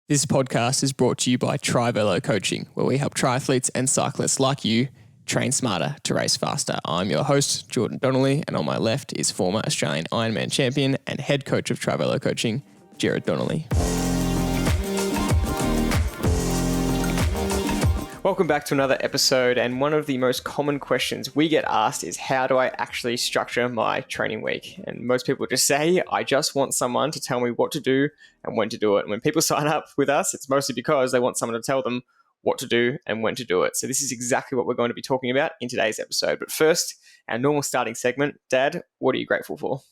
This podcast is brought to you by Tri Coaching, where we help triathletes and cyclists like you train smarter to race faster. I'm your host, Jordan Donnelly, and on my left is former Australian Ironman Champion and head coach of Tri Coaching, Gerard Donnelly. Welcome back to another episode, and one of the most common questions we get asked is, how do I actually structure my training week? And most people just say, I just want someone to tell me what to do and when to do it. And when people sign up with us, it's mostly because they want someone to tell them what to do and when to do it. So this is exactly what we're going to be talking about in today's episode. But first, our normal starting segment. Dad, what are you grateful for?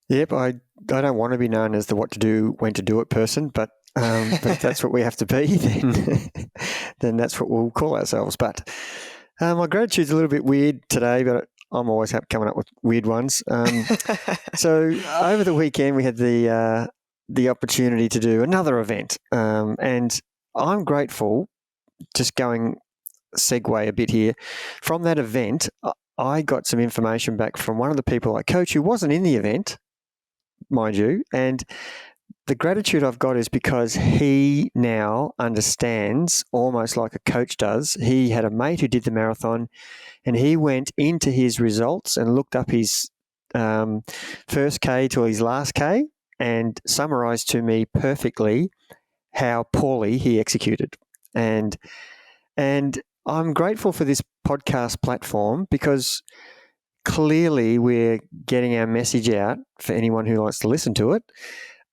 Yep, I don't want to be known as the what to do, when to do it person, but if that's what we have to be, then that's what we'll call ourselves. But my gratitude's a little bit weird today, but I'm always coming up with weird ones. So over the weekend, we had the opportunity to do another event, and I'm grateful. Just going segue a bit here from that event, I got some information back from one of the people I coach who wasn't in the event, mind you, and the gratitude I've got is because he now understands almost like a coach does. He had a mate who did the marathon, and he went into his results and looked up his first K to his last K and summarized to me perfectly how poorly he executed. And I'm grateful for this podcast platform because clearly we're getting our message out for anyone who likes to listen to it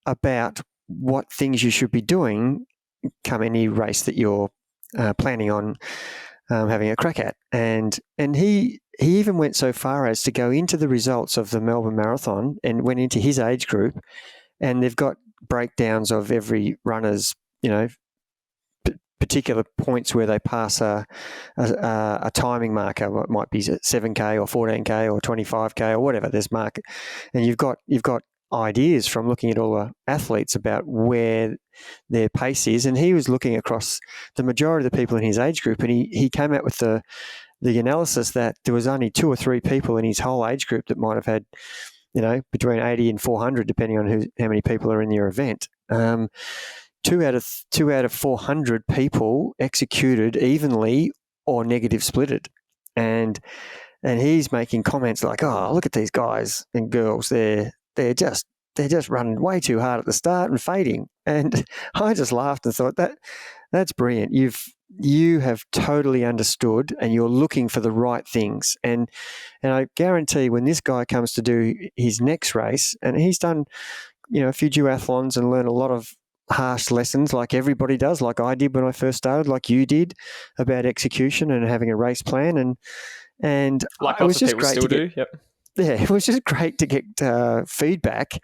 about what things you should be doing come any race that you're planning on having a crack at. And he even went so far as to go into the results of the Melbourne Marathon and went into his age group, and they've got breakdowns of every runner's, particular points where they pass a timing marker. What might be 7K or 14K or 25K or whatever. There's market, and you've got ideas from looking at all the athletes about where their pace is. And he was looking across the majority of the people in his age group, and he came out with the analysis that there was only 2 or 3 people in his whole age group that might have had, between 80 and 400, depending on how many people are in your event. 2 out of 400 people executed evenly or negative splitted. And he's making comments like, "Oh, look at these guys and girls. They're just running way too hard at the start and fading." And I just laughed and thought that's brilliant. You have totally understood, and you're looking for the right things. And I guarantee when this guy comes to do his next race, and he's done, a few duathlons and learned a lot of harsh lessons like everybody does, like I did when I first started, like you did, about execution and having a race plan. And like it was lots of just people great still to do. get, Yep. Yeah, it was just great to get feedback,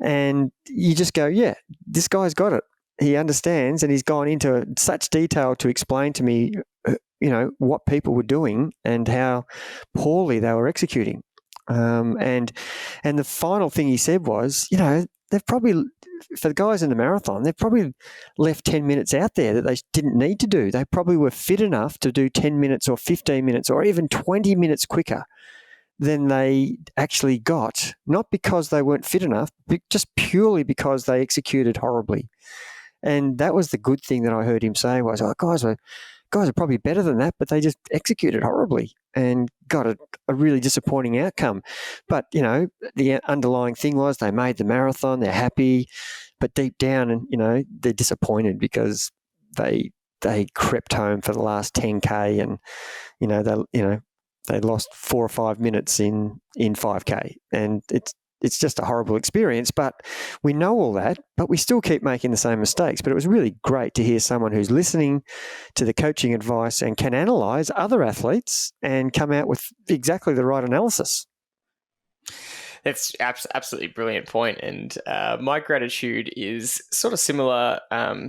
and you just go, yeah, this guy's got it. He understands, and he's gone into such detail to explain to me, what people were doing and how poorly they were executing. And the final thing he said was, they've probably, for the guys in the marathon, they've probably left 10 minutes out there that they didn't need to do. They probably were fit enough to do 10 minutes or 15 minutes or even 20 minutes quicker than they actually got, not because they weren't fit enough, but just purely because they executed horribly. And that was the good thing that I heard him say was, guys are probably better than that, but they just executed horribly and got a really disappointing outcome. But, the underlying thing was they made the marathon, they're happy, but deep down, and they're disappointed because they crept home for the last 10K, and, they lost 4 or 5 minutes in 5K, and it's just a horrible experience. But we know all that, but we still keep making the same mistakes. But it was really great to hear someone who's listening to the coaching advice and can analyze other athletes and come out with exactly the right analysis. That's absolutely brilliant point. And my gratitude is sort of similar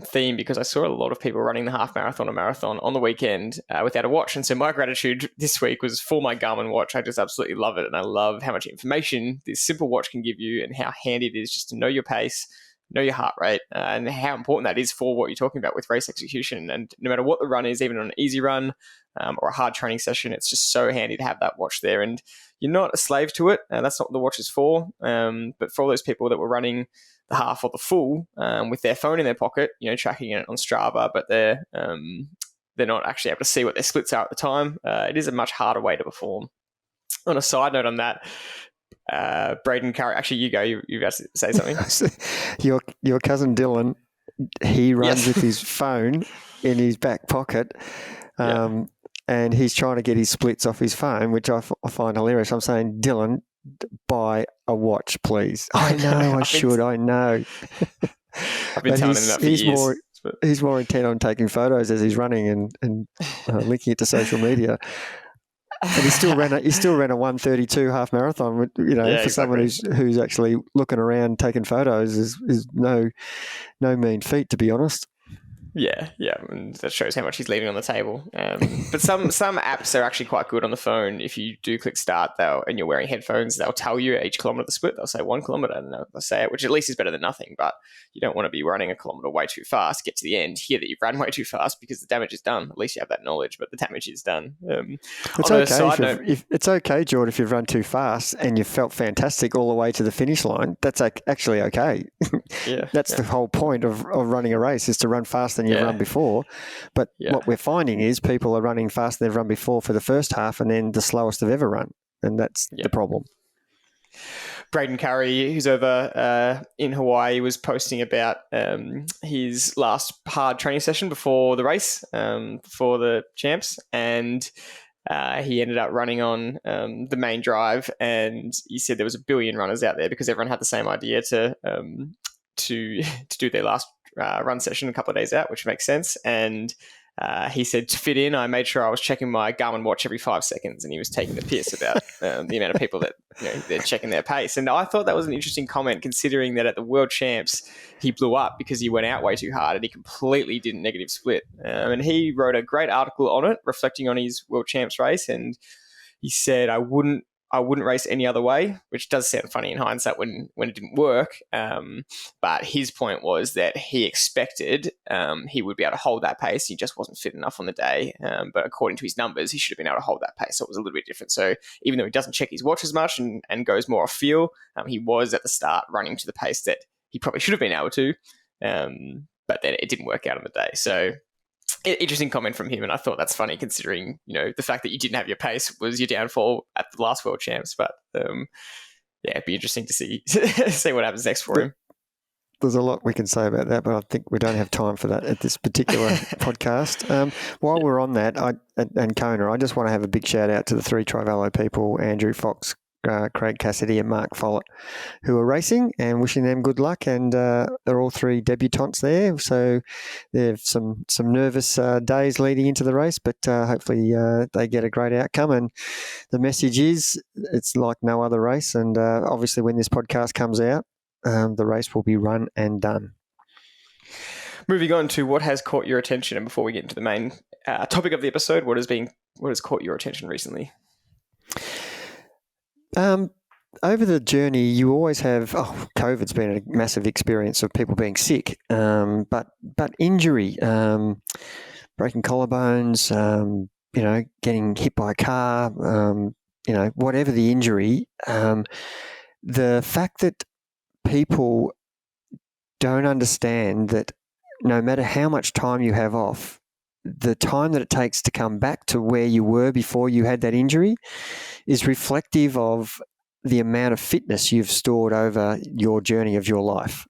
theme, because I saw a lot of people running the half marathon or marathon on the weekend without a watch. And so my gratitude this week was for my Garmin watch. I just absolutely love it. And I love how much information this simple watch can give you and how handy it is just to know your pace, know your heart rate, and how important that is for what you're talking about with race execution. And no matter what the run is, even on an easy run or a hard training session, it's just so handy to have that watch there. And you're not a slave to it. That's not what the watch is for. But for all those people that were running half or the full with their phone in their pocket, tracking it on Strava, but they're not actually able to see what their splits are at the time. It is a much harder way to perform. On a side note on that, Braden Curry, actually, you go. You got to say something. Your cousin Dylan, he runs with his phone in his back pocket, and he's trying to get his splits off his phone, which I find hilarious. I'm saying, Dylan, buy a watch, please. I know, I know. I've been telling him that for years. He's more intent on taking photos as he's running and linking it to social media. And he still ran a 1:32 half marathon. For someone who's actually looking around taking photos is no mean feat, to be honest. Yeah, and that shows how much he's leaving on the table. But some apps are actually quite good on the phone. If you do click start, and you're wearing headphones, they'll tell you each kilometre the split. They'll say 1 kilometre, and they'll say it, which at least is better than nothing. But you don't want to be running a kilometre way too fast, get to the end, hear that you've run way too fast because the damage is done. At least you have that knowledge, but the damage is done. It's okay, Jordy, if you've run too fast and you've felt fantastic all the way to the finish line. That's actually okay. That's the whole point of running a race, is to run faster than you've run before. But what we're finding is people are running faster than they've run before for the first half, and then the slowest they've ever run. And that's the problem. Braden Curry, who's over in Hawaii, was posting about his last hard training session before the race, for the champs, and he ended up running on the main drive, and he said there was 1 billion runners out there because everyone had the same idea to do their last run session a couple of days out, which makes sense. And he said, to fit in, I made sure I was checking my Garmin watch every 5 seconds, and he was taking the piss about the amount of people that they're checking their pace. And I thought that was an interesting comment, considering that at the World Champs he blew up because he went out way too hard and he completely didn't negative split. And he wrote a great article on it, reflecting on his World Champs race, and he said, I wouldn't race any other way, which does sound funny in hindsight when it didn't work. But his point was that he expected he would be able to hold that pace. He just wasn't fit enough on the day. But according to his numbers, he should have been able to hold that pace. So it was a little bit different. So even though he doesn't check his watch as much and goes more off feel, he was at the start running to the pace that he probably should have been able to. But then it didn't work out on the day. So interesting comment from him, and I thought that's funny considering the fact that you didn't have your pace was your downfall at the last World Champs. But it'd be interesting to see what happens next for him. There's a lot we can say about that, but I think we don't have time for that at this particular podcast. While we're on that, and Kona, I just want to have a big shout out to the 3 Trivelo people, Andrew Fox, Craig Cassidy and Mark Follett, who are racing, and wishing them good luck. And they're all 3 debutants there, so they have some nervous days leading into the race, but hopefully they get a great outcome. And the message is, it's like no other race, and obviously when this podcast comes out, the race will be run and done. Moving on to what has caught your attention, and before we get into the main topic of the episode, what has caught your attention recently? Over the journey, you always have, COVID's been a massive experience of people being sick, but injury, breaking collarbones, getting hit by a car, whatever the injury, the fact that people don't understand that no matter how much time you have off, the time that it takes to come back to where you were before you had that injury is reflective of the amount of fitness you've stored over your journey of your life.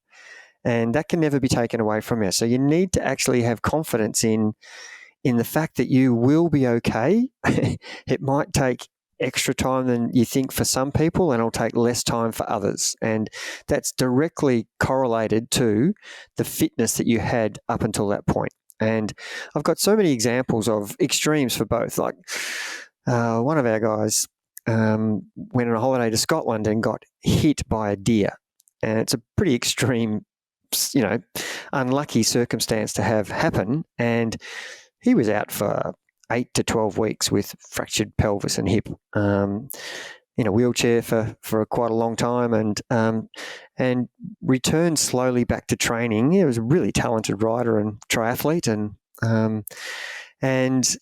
And that can never be taken away from you. So you need to actually have confidence in the fact that you will be okay. It might take extra time than you think for some people, and it'll take less time for others. And that's directly correlated to the fitness that you had up until that point. And I've got so many examples of extremes for both. Like one of our guys went on a holiday to Scotland and got hit by a deer. And it's a pretty extreme, unlucky circumstance to have happen. And he was out for 8 to 12 weeks with fractured pelvis and hip, in a wheelchair for quite a long time, and returned slowly back to training. He was a really talented rider and triathlete, and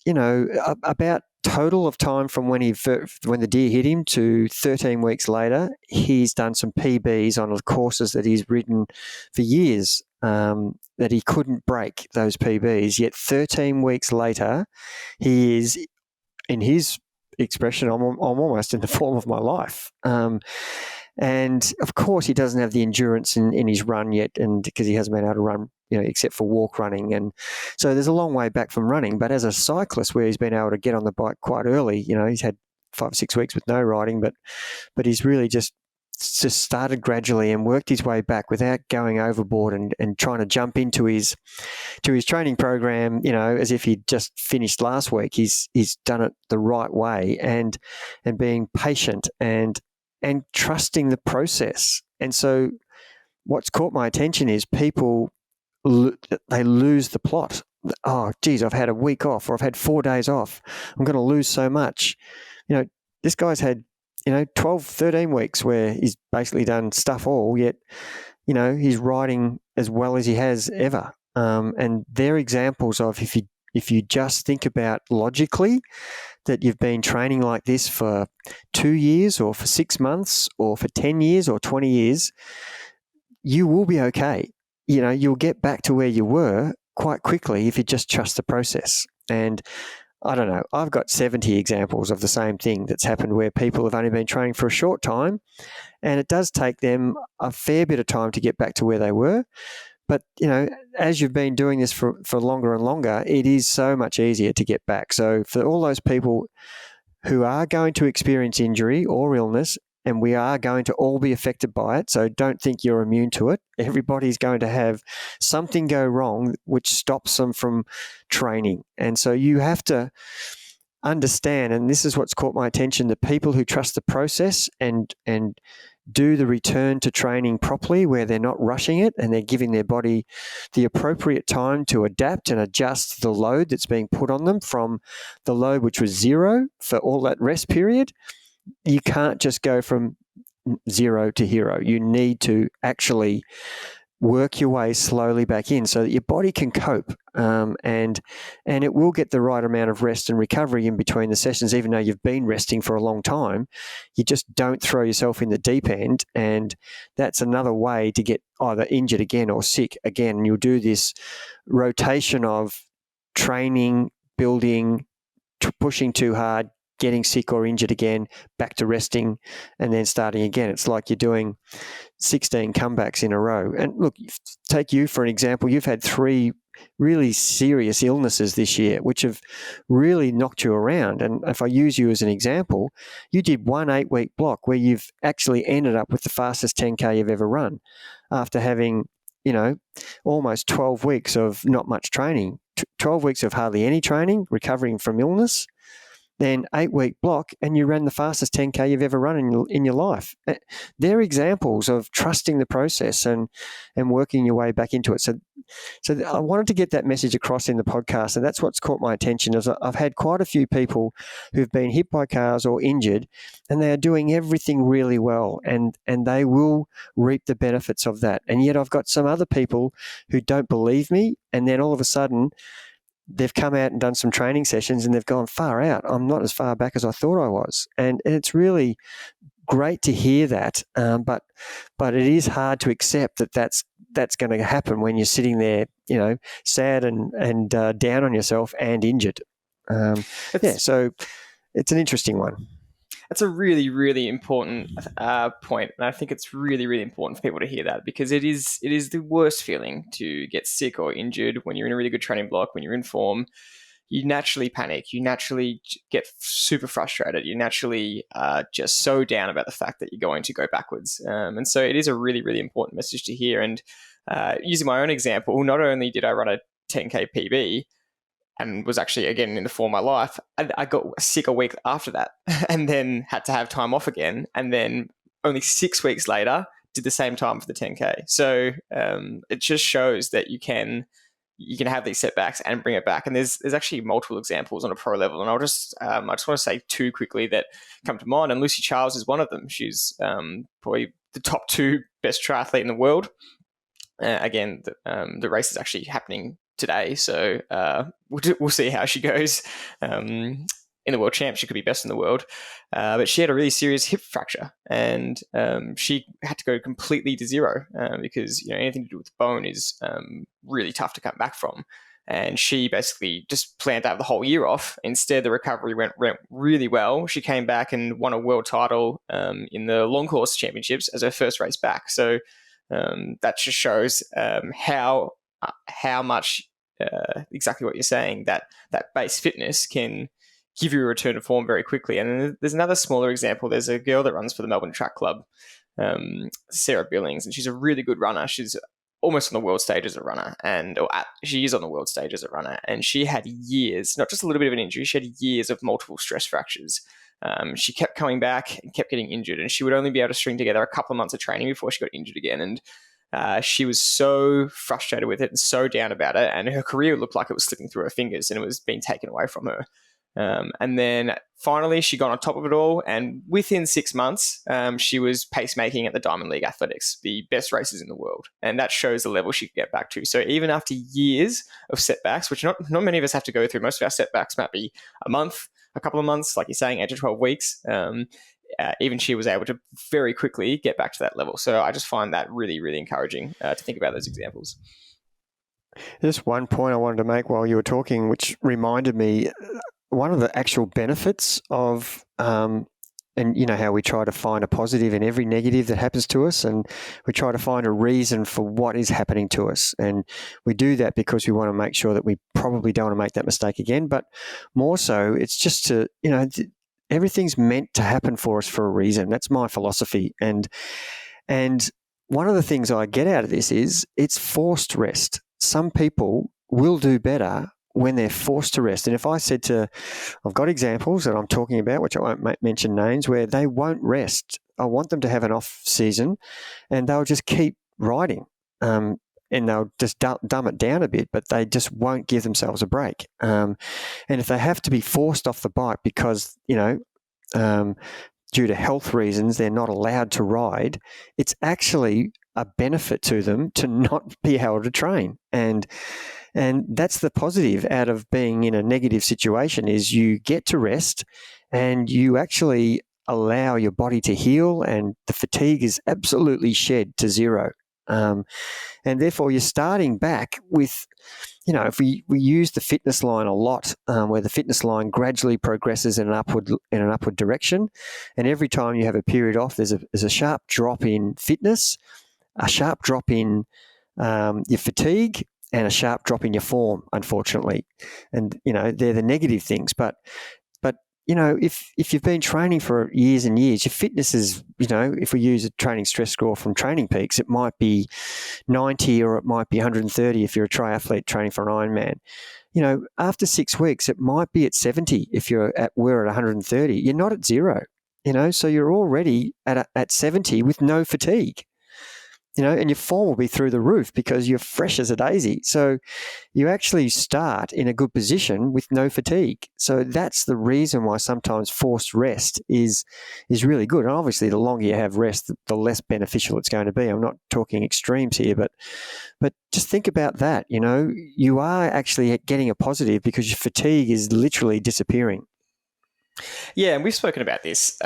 about total of time from when the deer hit him to 13 weeks later, he's done some PBs on the courses that he's ridden for years, that he couldn't break those PBs. Yet 13 weeks later, he is, in his expression, I'm almost in the form of my life. And of course, he doesn't have the endurance in his run yet, and because he hasn't been able to run, except for walk running. And so there's a long way back from running. But as a cyclist, where he's been able to get on the bike quite early, he's had 5 or 6 weeks with no riding, but he's really just started gradually and worked his way back without going overboard and trying to jump into his training program, as if he'd just finished last week. He's done it the right way, and being patient and trusting the process. And so what's caught my attention is people, they lose the plot. Oh, geez, I've had a week off, or I've had 4 days off. I'm going to lose so much. This guy's had, 12, 13 weeks where he's basically done stuff all, yet, he's riding as well as he has ever. And they're examples of, if you just think about logically that you've been training like this for 2 years or for 6 months or for 10 years or 20 years, you will be okay. You'll get back to where you were quite quickly if you just trust the process. And I don't know, I've got 70 examples of the same thing that's happened, where people have only been training for a short time, and it does take them a fair bit of time to get back to where they were. But, as you've been doing this for longer and longer, it is so much easier to get back. So for all those people who are going to experience injury or illness, and we are going to all be affected by it, so don't think you're immune to it. Everybody's going to have something go wrong which stops them from training. And so you have to understand, and this is what's caught my attention, the people who trust the process and do the return to training properly, where they're not rushing it and they're giving their body the appropriate time to adapt and adjust the load that's being put on them from the load which was 0 for all that rest period. You can't just go from 0 to hero. You need to actually work your way slowly back in so that your body can cope, and it will get the right amount of rest and recovery in between the sessions. Even though you've been resting for a long time, you just don't throw yourself in the deep end, and that's another way to get either injured again or sick again. And you'll do this rotation of training, building, pushing too hard, getting sick or injured again, back to resting, and then starting again. It's like you're doing 16 comebacks in a row. And look, take you for an example. You've had 3 really serious illnesses this year, which have really knocked you around. And if I use you as an example, you did one 8-week block where you've actually ended up with the fastest 10K you've ever run after having, almost 12 weeks of not much training, 12 weeks of hardly any training, recovering from illness, then 8-week block, and you ran the fastest 10K you've ever run in your life. They're examples of trusting the process and working your way back into it. So I wanted to get that message across in the podcast, and that's what's caught my attention. Is I've had quite a few people who've been hit by cars or injured, and they are doing everything really well, and they will reap the benefits of that. And yet I've got some other people who don't believe me, and then all of a sudden they've come out and done some training sessions and they've gone far out. I'm not as far back as I thought I was. And it's really great to hear that. But it is hard to accept that that's going to happen when you're sitting there, sad and down on yourself and injured. So it's an interesting one. That's a really, really important point. And I think it's really, really important for people to hear that, because it is the worst feeling to get sick or injured when you're in a really good training block, when you're in form. You naturally panic. You naturally get super frustrated. You naturally just so down about the fact that you're going to go backwards. And so it is a really, really important message to hear. And using my own example, not only did I run a 10K PB, and was actually, again, in the form of my life, I got sick a week after that and then had to have time off again. And then only 6 weeks later, did the same time for the 10K. So it just shows that you can have these setbacks and bring it back. And there's actually multiple examples on a pro level. And I just want to say 2 quickly that come to mind. And Lucy Charles is one of them. She's probably the top 2 best triathlete in the world. Again, the race is actually happening today, so we'll see how she goes. in the world champ. She could be best in the world, but she had a really serious hip fracture, and she had to go completely to zero because anything to do with bone is really tough to come back from. And she basically just planned to have the whole year off. Instead, the recovery went really well. She came back and won a world title in the long course championships as her first race back. So that just shows how much exactly what you're saying, that base fitness can give you a return to form very quickly. And then there's another smaller example. There's a girl that runs for the Melbourne Track Club, Sarah Billings, and she's a really good runner. She's almost on the world stage as a runner, she is on the world stage as a runner, and she had years, not just a little bit of an injury, she had years of multiple stress fractures. She kept coming back and kept getting injured, and she would only be able to string together a couple of months of training before she got injured again. And she was so frustrated with it and so down about it, and her career looked like it was slipping through her fingers and it was being taken away from her. And then finally she got on top of it all, and within 6 months she was pacemaking at the Diamond League Athletics, the best races in the world, and that shows the level she could get back to. So even after years of setbacks, which not many of us have to go through, most of our setbacks might be a month, a couple of months, like you're saying, 8 to 12 weeks, even she was able to very quickly get back to that level. So I just find that really, really encouraging to think about those examples. Just one point I wanted to make while you were talking, which reminded me, one of the actual benefits of, and how we try to find a positive in every negative that happens to us, and we try to find a reason for what is happening to us. And we do that because we want to make sure that we probably don't want to make that mistake again. But more so, it's just to, everything's meant to happen for us for a reason. That's my philosophy. And one of the things I get out of this is it's forced rest. Some people will do better when they're forced to rest. And if I said I've got examples that I'm talking about, which I won't mention names, where they won't rest. I want them to have an off season and they'll just keep riding. And they'll just dumb it down a bit, but they just won't give themselves a break. And if they have to be forced off the bike because, due to health reasons, they're not allowed to ride, it's actually a benefit to them to not be able to train. And that's the positive out of being in a negative situation, is you get to rest and you actually allow your body to heal, and the fatigue is absolutely shed to zero. And therefore you're starting back with, if we use the fitness line a lot, where the fitness line gradually progresses in an upward direction, and every time you have a period off, there's a sharp drop in fitness, a sharp drop in your fatigue, and a sharp drop in your form, unfortunately. And, they're the negative things. But if you've been training for years and years, your fitness is, if we use a training stress score from Training Peaks, it might be 90 or it might be 130 if you're a triathlete training for an Ironman. After 6 weeks, it might be at 70 if we're at 130. You're not at zero, so you're already at 70 with no fatigue. And your form will be through the roof because you're fresh as a daisy. So you actually start in a good position with no fatigue. So that's the reason why sometimes forced rest is really good. And obviously, the longer you have rest, the less beneficial it's going to be. I'm not talking extremes here, but just think about that. You are actually getting a positive because your fatigue is literally disappearing. Yeah, and we've spoken about this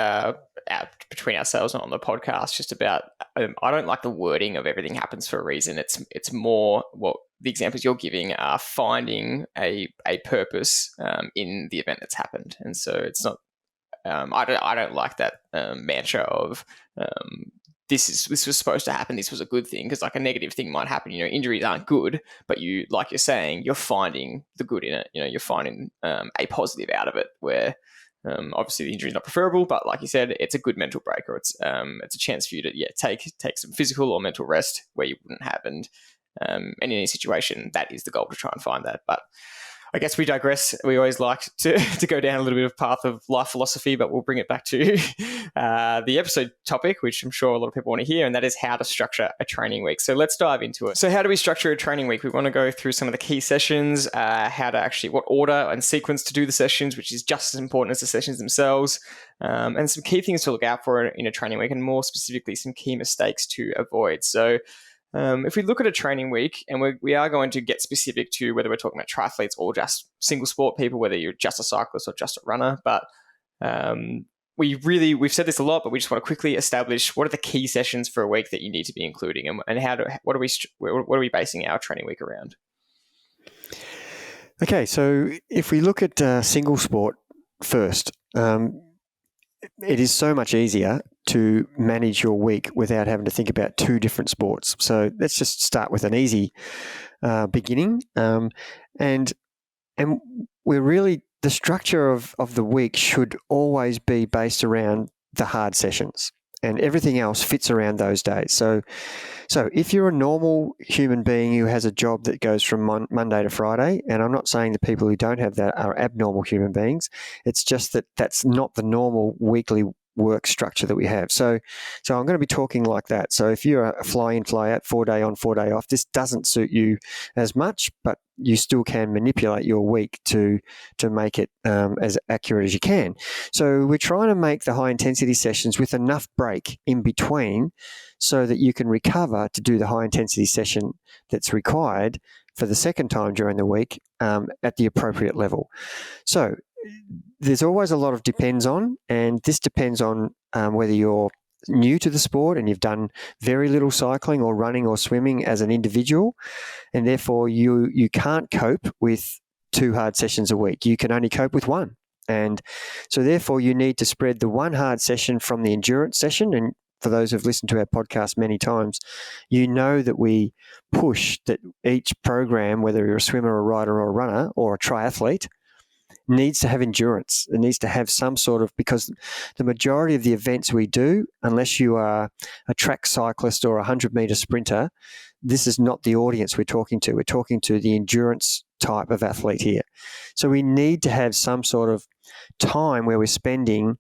between ourselves and on the podcast, just about I don't like the wording of everything happens for a reason. It's more what the examples you're giving are finding a purpose in the event that's happened, and so it's not. I don't like that mantra of this was supposed to happen. This was a good thing, because like a negative thing might happen. Injuries aren't good, but like you're saying, you're finding the good in it. You're finding a positive out of it where. Obviously, the injury is not preferable, but like you said, it's a good mental break, or it's a chance for you to take some physical or mental rest where you wouldn't have, and in any situation, that is the goal, to try and find that. But I guess we digress. We always like to go down a little bit of path of life philosophy, but we'll bring it back to the episode topic, which I'm sure a lot of people want to hear, and that is how to structure a training week. So let's dive into it. So how do we structure a training week? We want to go through some of the key sessions, what order and sequence to do the sessions, which is just as important as the sessions themselves, and some key things to look out for in a training week, and more specifically, some key mistakes to avoid. So If we look at a training week, and we are going to get specific to whether we're talking about triathletes or just single sport people, whether you're just a cyclist or just a runner, but we've said this a lot, but we just want to quickly establish what are the key sessions for a week that you need to be including, and what are we basing our training week around? Okay, so if we look at single sport first, it is so much easier to manage your week without having to think about two different sports. So let's just start with an easy beginning, and we're really, the structure of the week should always be based around the hard sessions, and everything else fits around those days. So if you're a normal human being who has a job that goes from Monday to Friday, and I'm not saying the people who don't have that are abnormal human beings, it's just that that's not the normal weekly work structure that we have. So I'm going to be talking like that. So if you're a fly in, fly out, 4 day on, 4 day off, this doesn't suit you as much, but you still can manipulate your week to make it as accurate as you can. So we're trying to make the high intensity sessions with enough break in between so that you can recover to do the high intensity session that's required for the second time during the week at the appropriate level. So there's always a lot of depends on, and this depends on whether you're new to the sport and you've done very little cycling or running or swimming as an individual, and therefore you can't cope with 2 hard sessions a week. You can only cope with 1. And so therefore you need to spread the 1 hard session from the endurance session. And for those who've listened to our podcast many times, you know that we push that each program, whether you're a swimmer, a rider or a runner or a triathlete, needs to have endurance. It needs to have some sort of, because the majority of the events we do, unless you are a track cyclist or a 100-meter sprinter, this is not the audience we're talking to. We're talking to the endurance type of athlete here. So we need to have some sort of time where we're spending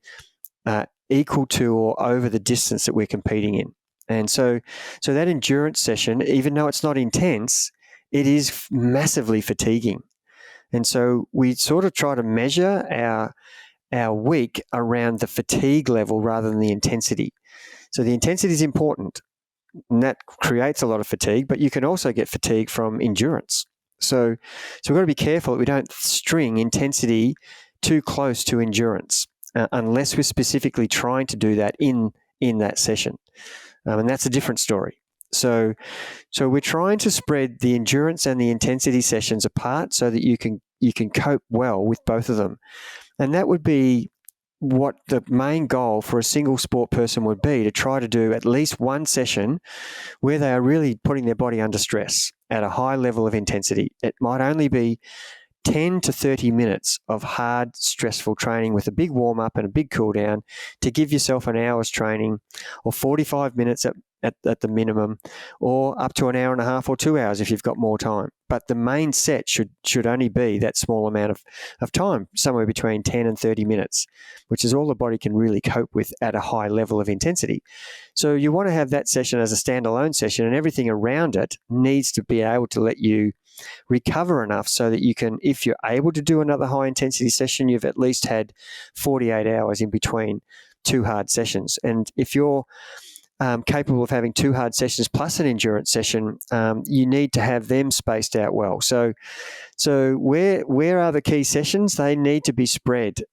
equal to or over the distance that we're competing in. And so that endurance session, even though it's not intense, it is massively fatiguing. And so we sort of try to measure our week around the fatigue level rather than the intensity. So the intensity is important, and that creates a lot of fatigue, but you can also get fatigue from endurance. So we've got to be careful that we don't string intensity too close to endurance unless we're specifically trying to do that in that session. And that's a different story. So we're trying to spread the endurance and the intensity sessions apart so that you can cope well with both of them. And that would be what the main goal for a single sport person would be, to try to do at least 1 session where they are really putting their body under stress at a high level of intensity. It might only be 10 to 30 minutes of hard, stressful training with a big warm-up and a big cool-down to give yourself an hour's training, or 45 minutes at the minimum, or up to an hour and a half or 2 hours if you've got more time. But the main set should only be that small amount of time, somewhere between 10 and 30 minutes, which is all the body can really cope with at a high level of intensity. So you want to have that session as a standalone session, and everything around it needs to be able to let you recover enough so that you can, if you're able to do another high intensity session, you've at least had 48 hours in between 2 hard sessions. And if you're capable of having 2 hard sessions plus an endurance session, you need to have them spaced out well. So where are the key sessions? They need to be spread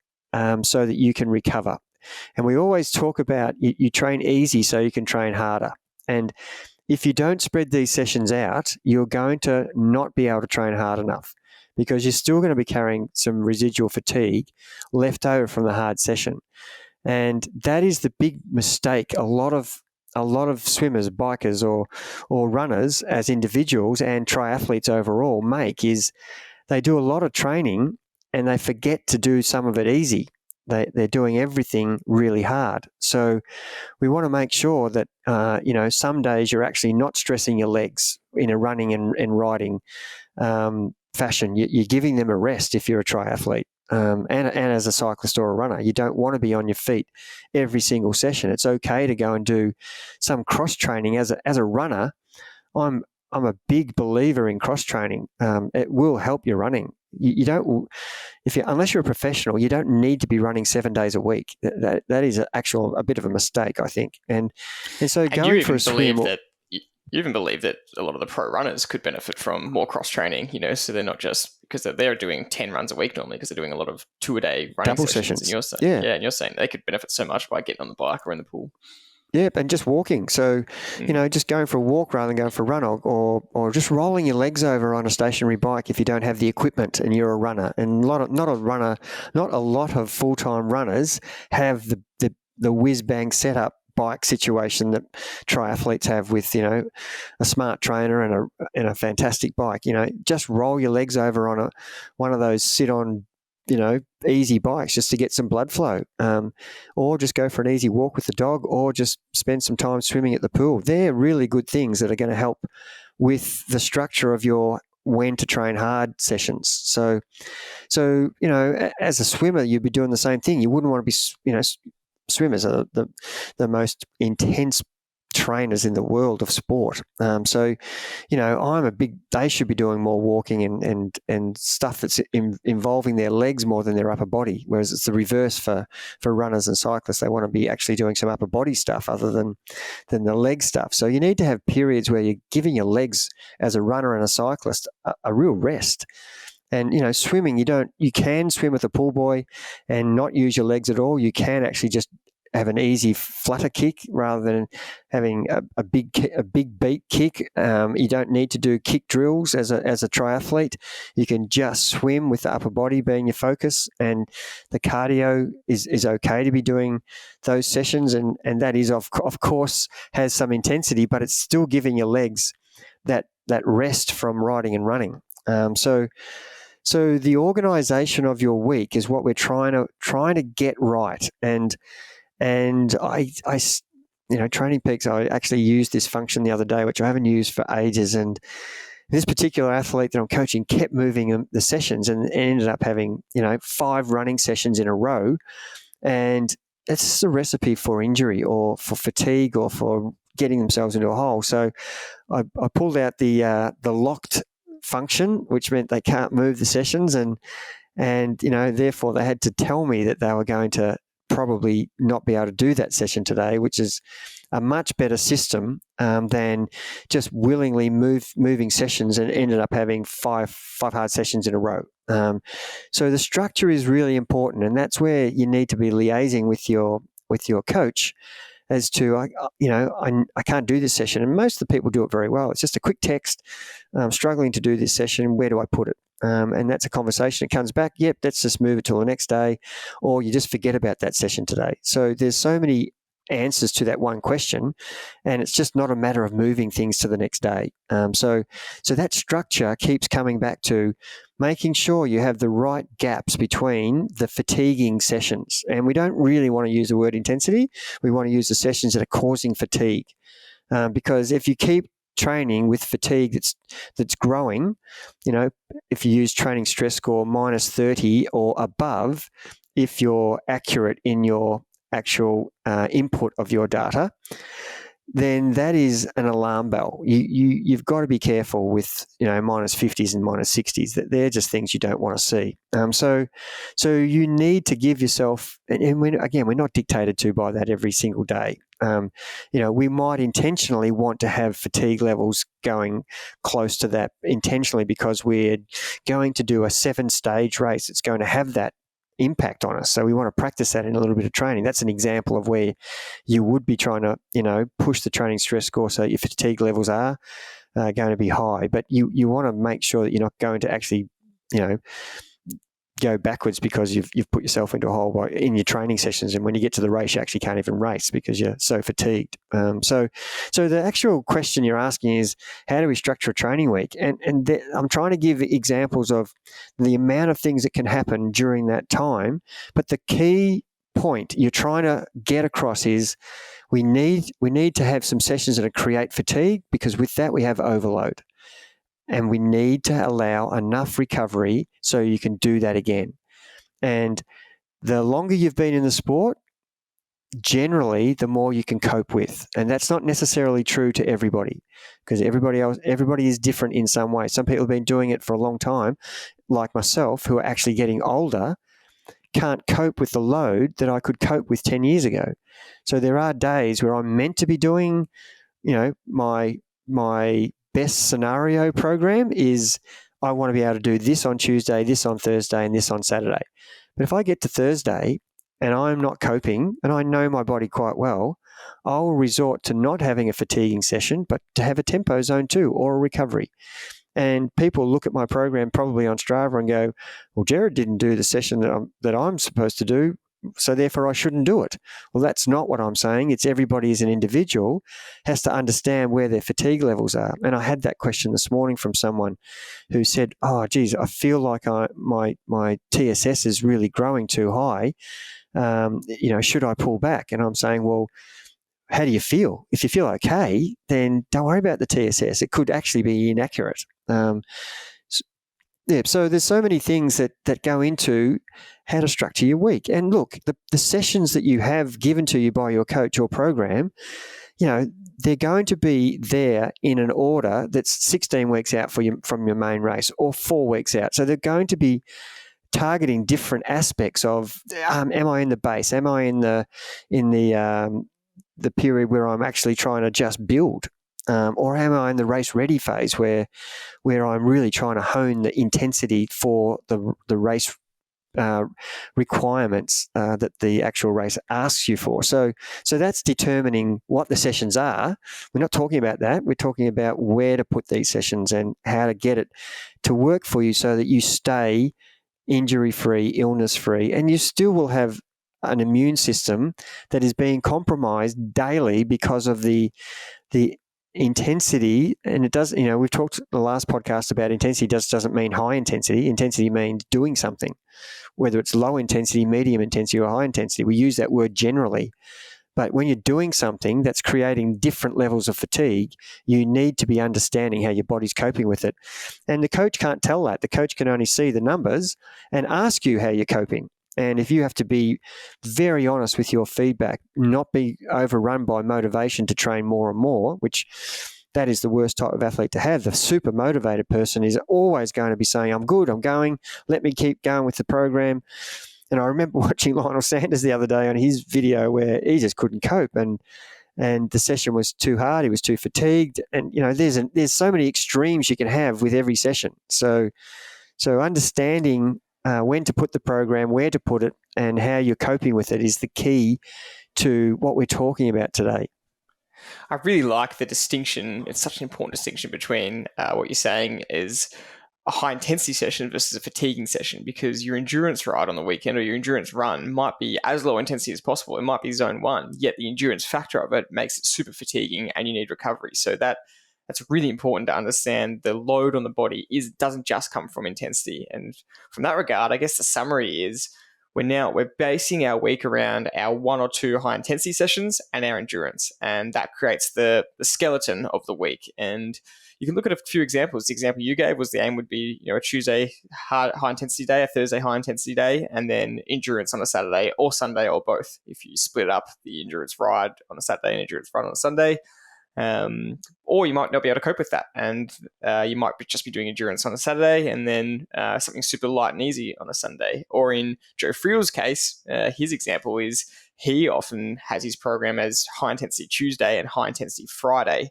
so that you can recover. And we always talk about you train easy so you can train harder. And if you don't spread these sessions out, you're going to not be able to train hard enough, because you're still going to be carrying some residual fatigue left over from the hard session. And that is the big mistake a lot of swimmers, bikers or runners as individuals and triathletes overall make, is they do a lot of training and they forget to do some of it easy. They're doing everything really hard. So we want to make sure that, some days you're actually not stressing your legs in a running and riding fashion. You're giving them a rest if you're a triathlete. And as a cyclist or a runner, you don't want to be on your feet every single session. It's okay to go and do some cross training. As a runner, I'm a big believer in cross training. It will help your running. You don't, unless you're a professional, you don't need to be running 7 days a week. That is a bit of a mistake, I think. And so going for a swim. You even believe that a lot of the pro runners could benefit from more cross training, so they're not just because they're doing 10 runs a week normally because they're doing a lot of 2-a-day running Double sessions. And you're saying, and you're saying they could benefit so much by getting on the bike or in the pool. Yeah, and just walking. So, just going for a walk rather than going for a run, or just rolling your legs over on a stationary bike if you don't have the equipment and you're a runner. And not a lot of full-time runners have the whiz-bang setup bike situation that triathletes have with, a smart trainer and a fantastic bike. Just roll your legs over on one of those sit-on, easy bikes just to get some blood flow, or just go for an easy walk with the dog, or just spend some time swimming at the pool. They're really good things that are going to help with the structure of your when to train hard sessions. So as a swimmer, you'd be doing the same thing. You wouldn't want to be, swimmers are the most intense trainers in the world of sport. So they should be doing more walking and stuff that's involving their legs more than their upper body, whereas it's the reverse for runners and cyclists. They want to be actually doing some upper body stuff other than the leg stuff. So you need to have periods where you're giving your legs as a runner and a cyclist a real rest. And, swimming, you can swim with a pull buoy and not use your legs at all. You can actually just have an easy flutter kick rather than having a big beat kick. You don't need to do kick drills as a triathlete. You can just swim with the upper body being your focus, and the cardio is okay to be doing those sessions, and that is of course has some intensity, but it's still giving your legs that rest from riding and running. So the organisation of your week is what we're trying to get right. And I Training Peaks, I actually used this function the other day, which I haven't used for ages. And this particular athlete that I'm coaching kept moving the sessions and ended up having, 5 running sessions in a row. And it's a recipe for injury or for fatigue or for getting themselves into a hole. So I pulled out the locked function, which meant they can't move the sessions, and therefore they had to tell me that they were going to probably not be able to do that session today, which is a much better system than just willingly moving sessions, and ended up having five hard sessions in a row. So the structure is really important, and that's where you need to be liaising with your coach as to, I can't do this session. And most of the people do it very well. It's just a quick text, I'm struggling to do this session, where do I put it? And that's a conversation. It comes back, yep, let's just move it till the next day, or you just forget about that session today. So there's so many answers to that one question, and it's just not a matter of moving things to the next day. So that structure keeps coming back to making sure you have the right gaps between the fatiguing sessions. And we don't really want to use the word intensity. We want to use the sessions that are causing fatigue, because if you keep training with fatigue that's growing, if you use training stress score -30 or above, if you're accurate in your actual input of your data, then that is an alarm bell. You've got to be careful with -50s and -60s. That they're just things you don't want to see. So you need to give yourself, and we're not dictated to by that every single day. We might intentionally want to have fatigue levels going close to that intentionally because we're going to do a 7-stage race. It's going to have that impact on us. So we want to practice that in a little bit of training. That's an example of where you would be trying to, push the training stress score so your fatigue levels are going to be high. But you want to make sure that you're not going to actually, go backwards because you've put yourself into a hole in your training sessions, and when you get to the race you actually can't even race because you're so fatigued. So the actual question you're asking is, how do we structure a training week? And I'm trying to give examples of the amount of things that can happen during that time, but the key point you're trying to get across is we need to have some sessions that create fatigue, because with that we have overload. And we need to allow enough recovery so you can do that again. And the longer you've been in the sport, generally, the more you can cope with. And that's not necessarily true to everybody, because everybody is different in some way. Some people have been doing it for a long time, like myself, who are actually getting older, can't cope with the load that I could cope with 10 years ago. So there are days where I'm meant to be doing, my my best scenario program is I want to be able to do this on Tuesday, this on Thursday, and this on Saturday. But if I get to Thursday and I'm not coping, and I know my body quite well, I'll resort to not having a fatiguing session, but to have a tempo zone 2 or a recovery. And people look at my program probably on Strava and go, well, Gerard didn't do the session that I'm supposed to do, so therefore I shouldn't do it. Well, that's not what I'm saying. It's everybody as an individual has to understand where their fatigue levels are. And I had that question this morning from someone who said, oh, geez, I feel like my TSS is really growing too high. Should I pull back? And I'm saying, well, how do you feel? If you feel okay, then don't worry about the TSS. It could actually be inaccurate. So there's so many things that go into how to structure your week. And look, the sessions that you have given to you by your coach or program, they're going to be there in an order that's 16 weeks out from your main race or 4 weeks out. So they're going to be targeting different aspects of, am I in the base? Am I in the period where I'm actually trying to just build? Or am I in the race ready phase where I'm really trying to hone the intensity for the race requirements that the actual race asks you for? So that's determining what the sessions are. We're not talking about that. We're talking about where to put these sessions and how to get it to work for you so that you stay injury-free, illness-free, and you still will have an immune system that is being compromised daily because of the intensity. And it does, we've talked in the last podcast about intensity doesn't mean high intensity. Intensity means doing something, whether it's low intensity, medium intensity, or high intensity. We use that word generally. But when you're doing something that's creating different levels of fatigue, you need to be understanding how your body's coping with it. And the coach can't tell that. The coach can only see the numbers and ask you how you're coping. And if you have to be very honest with your feedback, not be overrun by motivation to train more and more, which that is the worst type of athlete to have. The super motivated person is always going to be saying, I'm good, I'm going, let me keep going with the program. And I remember watching Lionel Sanders the other day on his video where he just couldn't cope and the session was too hard, he was too fatigued. And, there's so many extremes you can have with every session. So understanding when to put the program, where to put it, and how you're coping with it is the key to what we're talking about today. I really like the distinction. It's such an important distinction between what you're saying is a high intensity session versus a fatiguing session, because your endurance ride on the weekend or your endurance run might be as low intensity as possible. It might be zone 1, yet the endurance factor of it makes it super fatiguing and you need recovery. So that's really important to understand. The load on the body doesn't just come from intensity. And from that regard, I guess the summary is we're basing our week around our 1 or 2 high intensity sessions and our endurance. And that creates the skeleton of the week. And you can look at a few examples. The example you gave was the aim would be, a Tuesday high intensity day, a Thursday high intensity day, and then endurance on a Saturday or Sunday or both. If you split up the endurance ride on a Saturday and endurance ride on a Sunday, or you might not be able to cope with that, and you might just be doing endurance on a Saturday and then something super light and easy on a Sunday. Or in Joe Friel's case, his example is he often has his program as high intensity Tuesday and high intensity Friday.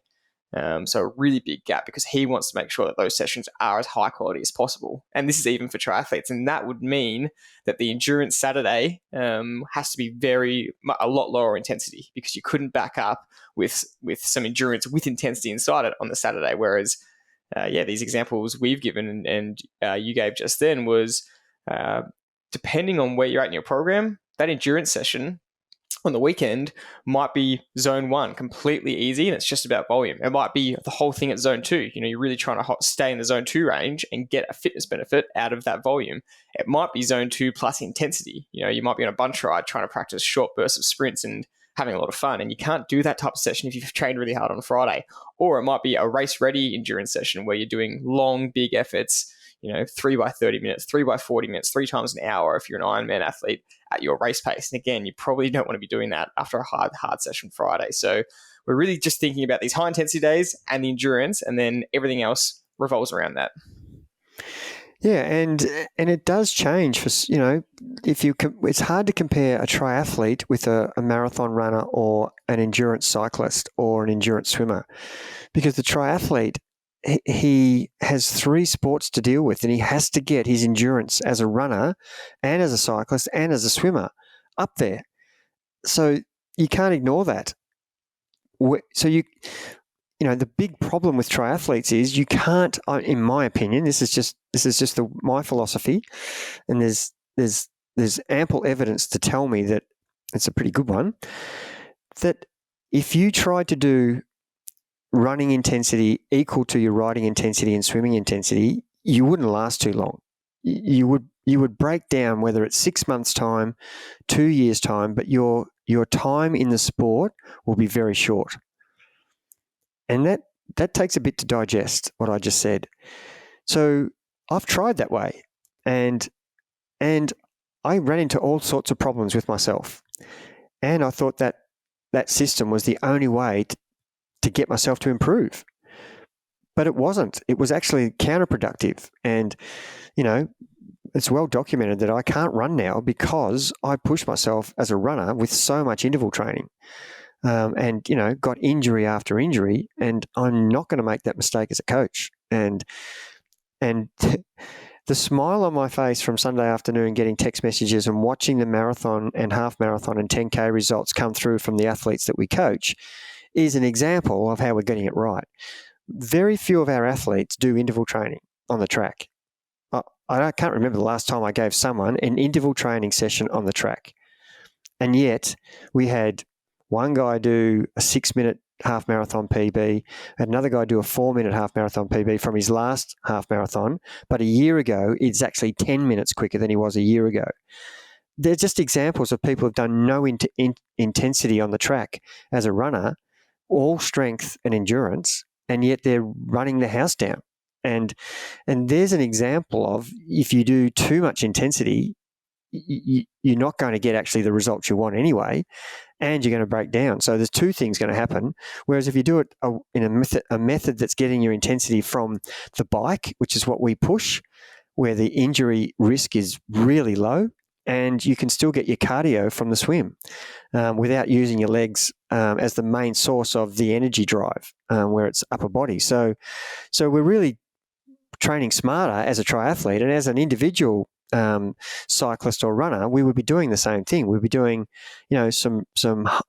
So a really big gap, because he wants to make sure that those sessions are as high quality as possible. And this is even for triathletes. And that would mean that the endurance Saturday has to be a lot lower intensity, because you couldn't back up with some endurance with intensity inside it on the Saturday. Whereas, these examples we've given and you gave just then was depending on where you're at in your program, that endurance session on the weekend might be zone 1, completely easy, and it's just about volume. It might be the whole thing at zone 2. You're really trying to stay in the zone 2 range and get a fitness benefit out of that volume. It might be zone 2 plus intensity. You might be on a bunch ride trying to practice short bursts of sprints and having a lot of fun, and you can't do that type of session if you've trained really hard on a Friday. Or it might be a race ready endurance session where you're doing long, big efforts, 3 by 30 minutes, 3 by 40 minutes, 3 times an hour if you're an Ironman athlete at your race pace. And again, you probably don't want to be doing that after a hard session Friday. So we're really just thinking about these high intensity days and the endurance, and then everything else revolves around that. Yeah, and it does change for, if it's hard to compare a triathlete with a marathon runner or an endurance cyclist or an endurance swimmer, because the triathlete, he has 3 sports to deal with, and he has to get his endurance as a runner and as a cyclist and as a swimmer up there. So you can't ignore that. So the big problem with triathletes is you can't, in my opinion, this is just my philosophy, and there's ample evidence to tell me that it's a pretty good one, that if you tried to do running intensity equal to your riding intensity and swimming intensity, you wouldn't last too long. You would break down, whether it's 6 months' time, 2 years' time, but your time in the sport will be very short. And that takes a bit to digest, what I just said. So I've tried that way, and I ran into all sorts of problems with myself. And I thought that system was the only way to get myself to improve. But it wasn't. It was actually counterproductive. And, it's well documented that I can't run now because I pushed myself as a runner with so much interval training. And got injury after injury, and I'm not going to make that mistake as a coach. And the smile on my face from Sunday afternoon, getting text messages and watching the marathon and half marathon and 10K results come through from the athletes that we coach, is an example of how we're getting it right. Very few of our athletes do interval training on the track. I can't remember the last time I gave someone an interval training session on the track. And yet we had one guy do a 6-minute half marathon PB, another guy do a 4-minute half marathon PB from his last half marathon, but a year ago, it's actually 10 minutes quicker than he was a year ago. They're just examples of people who've done no intensity on the track as a runner, all strength and endurance, and yet they're running the house down. And there's an example of, if you do too much intensity, you're not going to get actually the results you want anyway, and you're going to break down. So there's 2 things going to happen. Whereas if you do it in a method that's getting your intensity from the bike, which is what we push, where the injury risk is really low, and you can still get your cardio from the swim without using your legs as the main source of the energy drive, where it's upper body. So we're really training smarter as a triathlete, and as an individual cyclist or runner, we would be doing the same thing. We'd be doing, some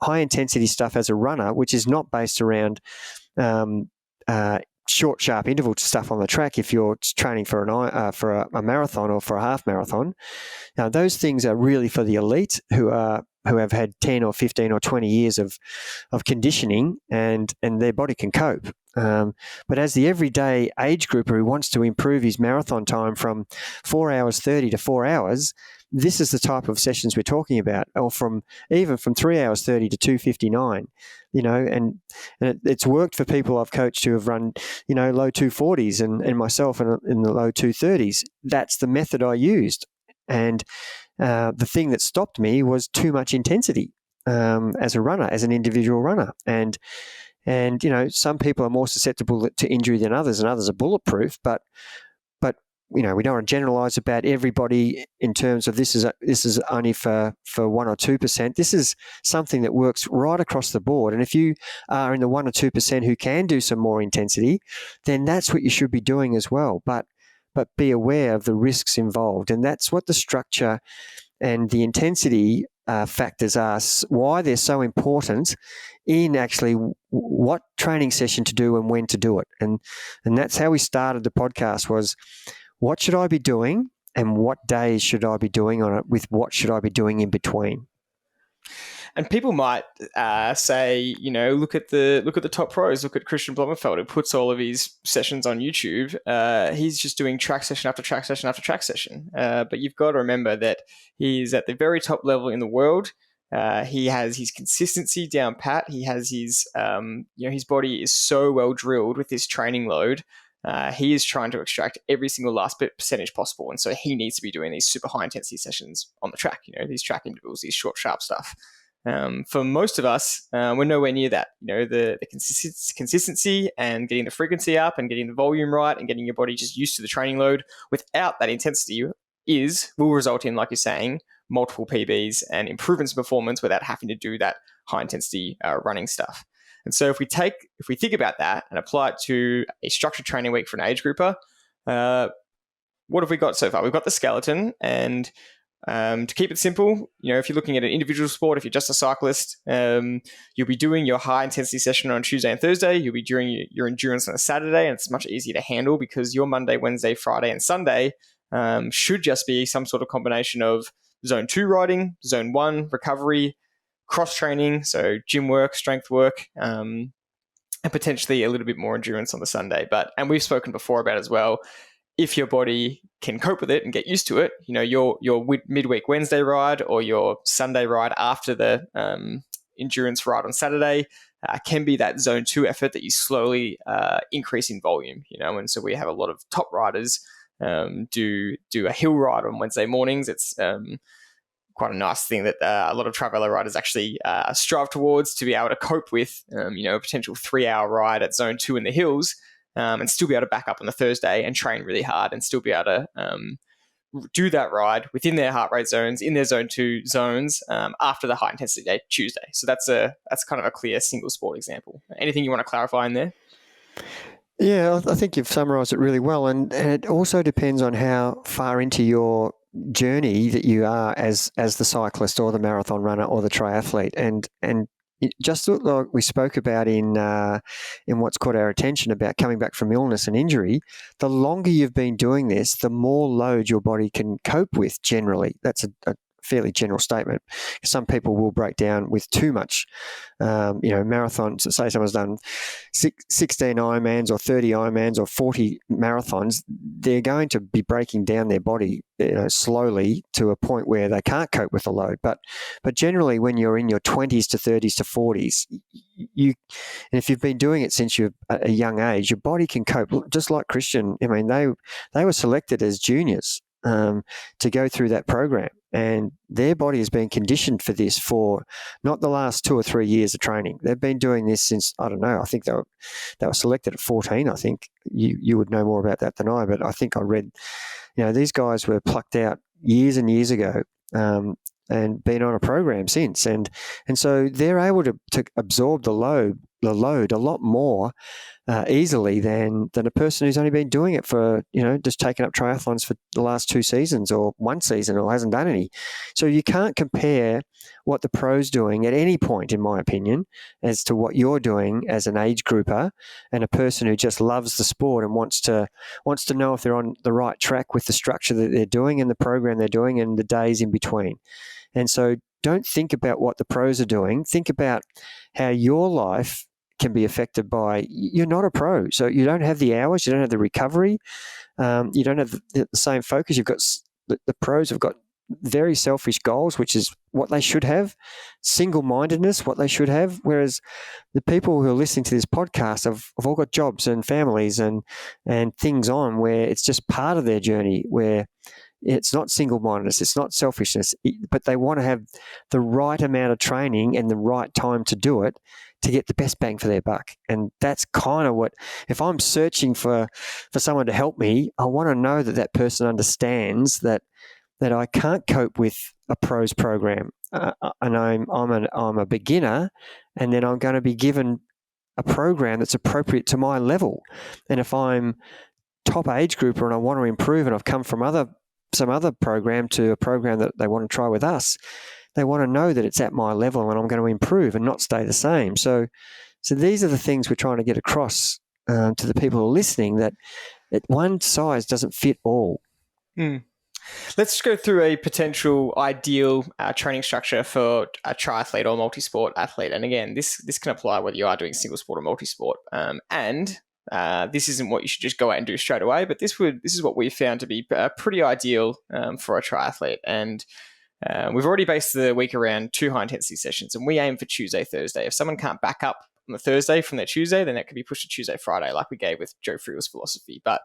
high intensity stuff as a runner, which is not based around short, sharp interval stuff on the track. If you're training for a marathon or for a half marathon, now those things are really for the elite who have had 10 or 15 or 20 years of conditioning, and their body can cope. But as the everyday age grouper who wants to improve his marathon time from 4 hours 30 to 4 hours, this is the type of sessions we're talking about, or even from 3 hours 30 to 2:59. And it's worked for people I've coached who have run, low 240s, and myself in the low 230s. That's the method I used. And the thing that stopped me was too much intensity as a runner, as an individual runner. And some people are more susceptible to injury than others, and others are bulletproof. But we don't want to generalize about everybody in terms of this is only for 1 or 2%. This is something that works right across the board. And if you are in the 1 or 2% who can do some more intensity, then that's what you should be doing as well. But be aware of the risks involved, and that's what the structure and the intensity factors are, why they're so important in actually what training session to do and when to do it. And that's how we started the podcast, was what should I be doing and what days should I be doing on it, with what should I be doing in between. And people might say, look at the top pros. Look at Christian Blumenfeld, who puts all of his sessions on YouTube. He's just doing track session after track session after track session. But you've got to remember that he's at the very top level in the world. He has his consistency down pat. He has his, his body is so well drilled with this training load. He is trying to extract every single last bit percentage possible. And so he needs to be doing these super high intensity sessions on the track, these track intervals, these short, sharp stuff. For most of us, we're nowhere near that. The consistency and getting the frequency up and getting the volume right and getting your body just used to the training load without that intensity will result in, like you're saying, multiple PBs and improvements in performance without having to do that high intensity running stuff. And so if we think about that and apply it to a structured training week for an age grouper, what have we got so far? We've got the skeleton, and to keep it simple, if you're looking at an individual sport, if you're just a cyclist, you'll be doing your high intensity session on Tuesday and Thursday. You'll be doing your endurance on a Saturday, and it's much easier to handle because your Monday, Wednesday, Friday, and Sunday should just be some sort of combination of zone 2 riding, zone 1 recovery, cross training, so gym work, strength work, and potentially a little bit more endurance on the Sunday. And we've spoken before about as well, if your body can cope with it and get used to it, your midweek Wednesday ride or your Sunday ride after the endurance ride on Saturday can be that zone 2 effort that you slowly increase in volume, and so we have a lot of top riders do a hill ride on Wednesday mornings. It's quite a nice thing that a lot of traveler riders actually strive towards, to be able to cope with, a potential 3-hour ride at zone 2 in the hills, and still be able to back up on the Thursday and train really hard and still be able to do that ride within their heart rate zones, in their zone 2 zones, after the high intensity day Tuesday. So that's kind of a clear single sport example. Anything you want to clarify in there? Yeah, I think you've summarised it really well, and it also depends on how far into your journey that you are as the cyclist or the marathon runner or the triathlete, and just like we spoke about in what's caught our attention about coming back from illness and injury, the longer you've been doing this, the more load your body can cope with generally. That's a fairly general statement. Some people will break down with too much. Marathons, say someone's done 16 Ironmans or 30 Ironmans or 40 marathons, they're going to be breaking down their body slowly to a point where they can't cope with the load. But generally, when you're in your 20s to 30s to 40s, and if you've been doing it since you're a young age, your body can cope. Just like Christian, I mean, they were selected as juniors to go through that program, and their body has been conditioned for this for not the last 2 or 3 years of training. They've been doing this since, I don't know, I think they were selected at 14. I think you would know more about that than I, but I think I read, these guys were plucked out years and years ago, and been on a program since, and so they're able to absorb the load a lot more easily than a person who's only been doing it for, just taking up triathlons for the last 2 seasons or 1 season or hasn't done any. So you can't compare what the pro's doing at any point, in my opinion, as to what you're doing as an age grouper and a person who just loves the sport and wants to know if they're on the right track with the structure that they're doing and the program they're doing and the days in between. And so don't think about what the pros are doing. Think about how your life can be affected by, you're not a pro, so you don't have the hours, you don't have the recovery, you don't have the same focus. You've got the pros have got very selfish goals, which is what they should have, single-mindedness, what they should have, whereas the people who are listening to this podcast have all got jobs and families and things on where it's just part of their journey, where it's not single-mindedness, it's not selfishness, but they want to have the right amount of training and the right time to do it to get the best bang for their buck. And that's kind of what, if I'm searching for someone to help me, I want to know that person understands that I can't cope with a pros program, and I'm a beginner, and then I'm going to be given a program that's appropriate to my level. And if I'm top age grouper and I want to improve, and I've come from some other program to a program that they want to try with us, they want to know that it's at my level and I'm going to improve and not stay the same. So these are the things we're trying to get across to the people who are listening, that one size doesn't fit all. Let's go through a potential ideal training structure for a triathlete or multi-sport athlete. And again, this can apply whether you are doing single sport or multi-sport. And this isn't what you should just go out and do straight away, but this is what we found to be pretty ideal for a triathlete. And we've already based the week around 2 high-intensity sessions, and we aim for Tuesday, Thursday. If someone can't back up on the Thursday from their Tuesday, then that could be pushed to Tuesday, Friday, like we gave with Joe Friegel's philosophy. But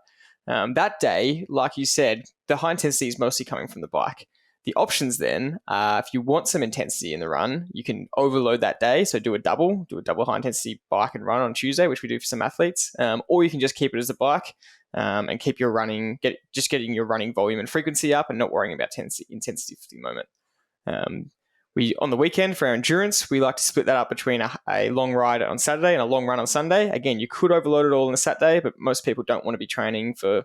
that day, like you said, the high intensity is mostly coming from the bike. The options then are, if you want some intensity in the run, you can overload that day. So do a double high intensity bike and run on Tuesday, which we do for some athletes. Or you can just keep it as a bike and keep your running, getting your running volume and frequency up and not worrying about intensity for the moment. On the weekend for our endurance, we like to split that up between a long ride on Saturday and a long run on Sunday. Again, you could overload it all on a Saturday, but most people don't want to be training for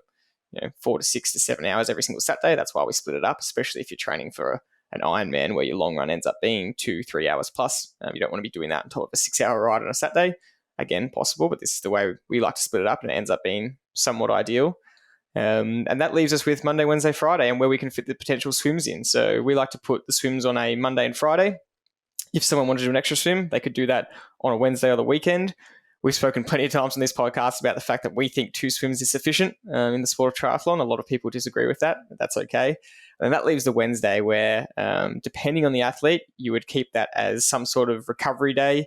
4 to 6 to 7 hours every single Saturday. That's why we split it up, especially if you're training for an Ironman where your long run ends up being 2-3 hours plus. You don't want to be doing that on top of a 6-hour ride on a Saturday. Again, possible, but this is the way we like to split it up, and it ends up being somewhat ideal. And that leaves us with Monday, Wednesday, Friday, and where we can fit the potential swims in. So we like to put the swims on a Monday and Friday. If someone wanted to do an extra swim, they could do that on a Wednesday or the weekend. We've spoken plenty of times on this podcast about the fact that we think 2 swims is sufficient in the sport of triathlon. A lot of people disagree with that, but that's okay. And that leaves the Wednesday where, depending on the athlete, you would keep that as some sort of recovery day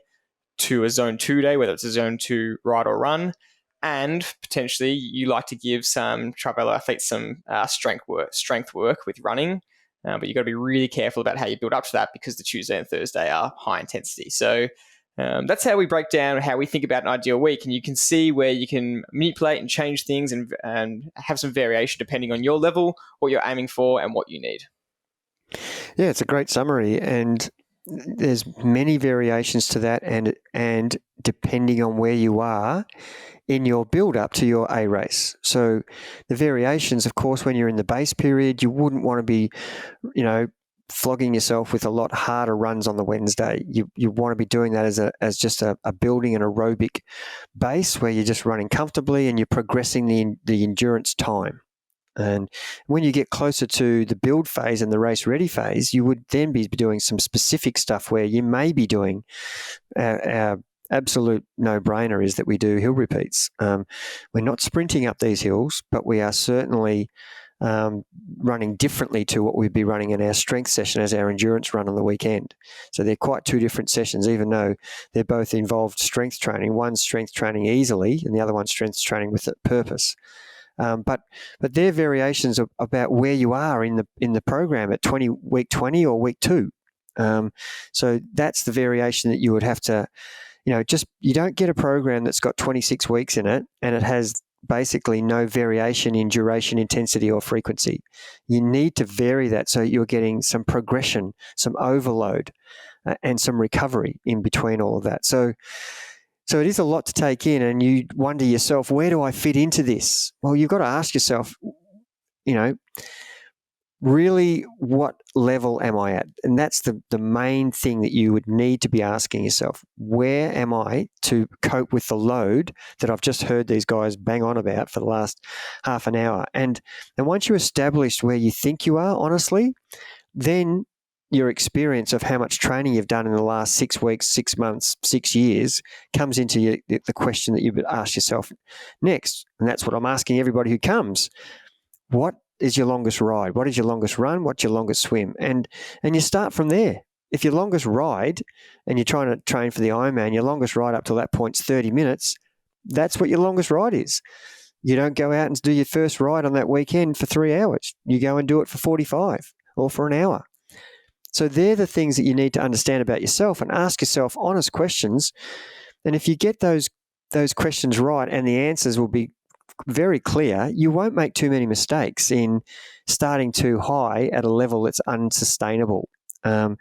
to a zone 2 day, whether it's a zone 2 ride or run. And potentially you like to give some tri-velo athletes some strength work with running. But you've got to be really careful about how you build up to that, because the Tuesday and Thursday are high intensity. So that's how we break down how we think about an ideal week. And you can see where you can manipulate and change things and have some variation depending on your level, what you're aiming for, and what you need. Yeah, it's a great summary. And there's many variations to that, and depending on where you are in your build-up to your A race. So the variations, of course, when you're in the base period, you wouldn't want to be, flogging yourself with a lot harder runs on the Wednesday. You want to be doing that as just a building an aerobic base where you're just running comfortably and you're progressing the endurance time. And when you get closer to the build phase and the race ready phase, you would then be doing some specific stuff where you may be doing our absolute no-brainer is that we do hill repeats. We're not sprinting up these hills, but we are certainly running differently to what we'd be running in our strength session as our endurance run on the weekend. So they're quite 2 different sessions, even though they're both involved strength training. One's strength training easily and the other one's strength training with a purpose. But they're variations about where you are in the program at week 20 or week 2. So that's the variation that you would have to, you don't get a program that's got 26 weeks in it and it has basically no variation in duration, intensity, or frequency. You need to vary that so you're getting some progression, some overload, and some recovery in between all of that. So it is a lot to take in, and you wonder yourself, where do I fit into this? Well, you've got to ask yourself, really, what level am I at? And that's the main thing that you would need to be asking yourself. Where am I to cope with the load that I've just heard these guys bang on about for the last half an hour? And once you establish where you think you are, honestly, then your experience of how much training you've done in the last 6 weeks, 6 months, 6 years comes into the question that you would ask yourself next. And that's what I'm asking everybody who comes. What is your longest ride? What is your longest run? What's your longest swim? And you start from there. If your longest ride, and you're trying to train for the Ironman, your longest ride up to that point is 30 minutes, that's what your longest ride is. You don't go out and do your first ride on that weekend for 3 hours. You go and do it for 45 or for an hour. So they're the things that you need to understand about yourself and ask yourself honest questions. And if you get those questions right and the answers will be very clear, you won't make too many mistakes in starting too high at a level that's unsustainable. And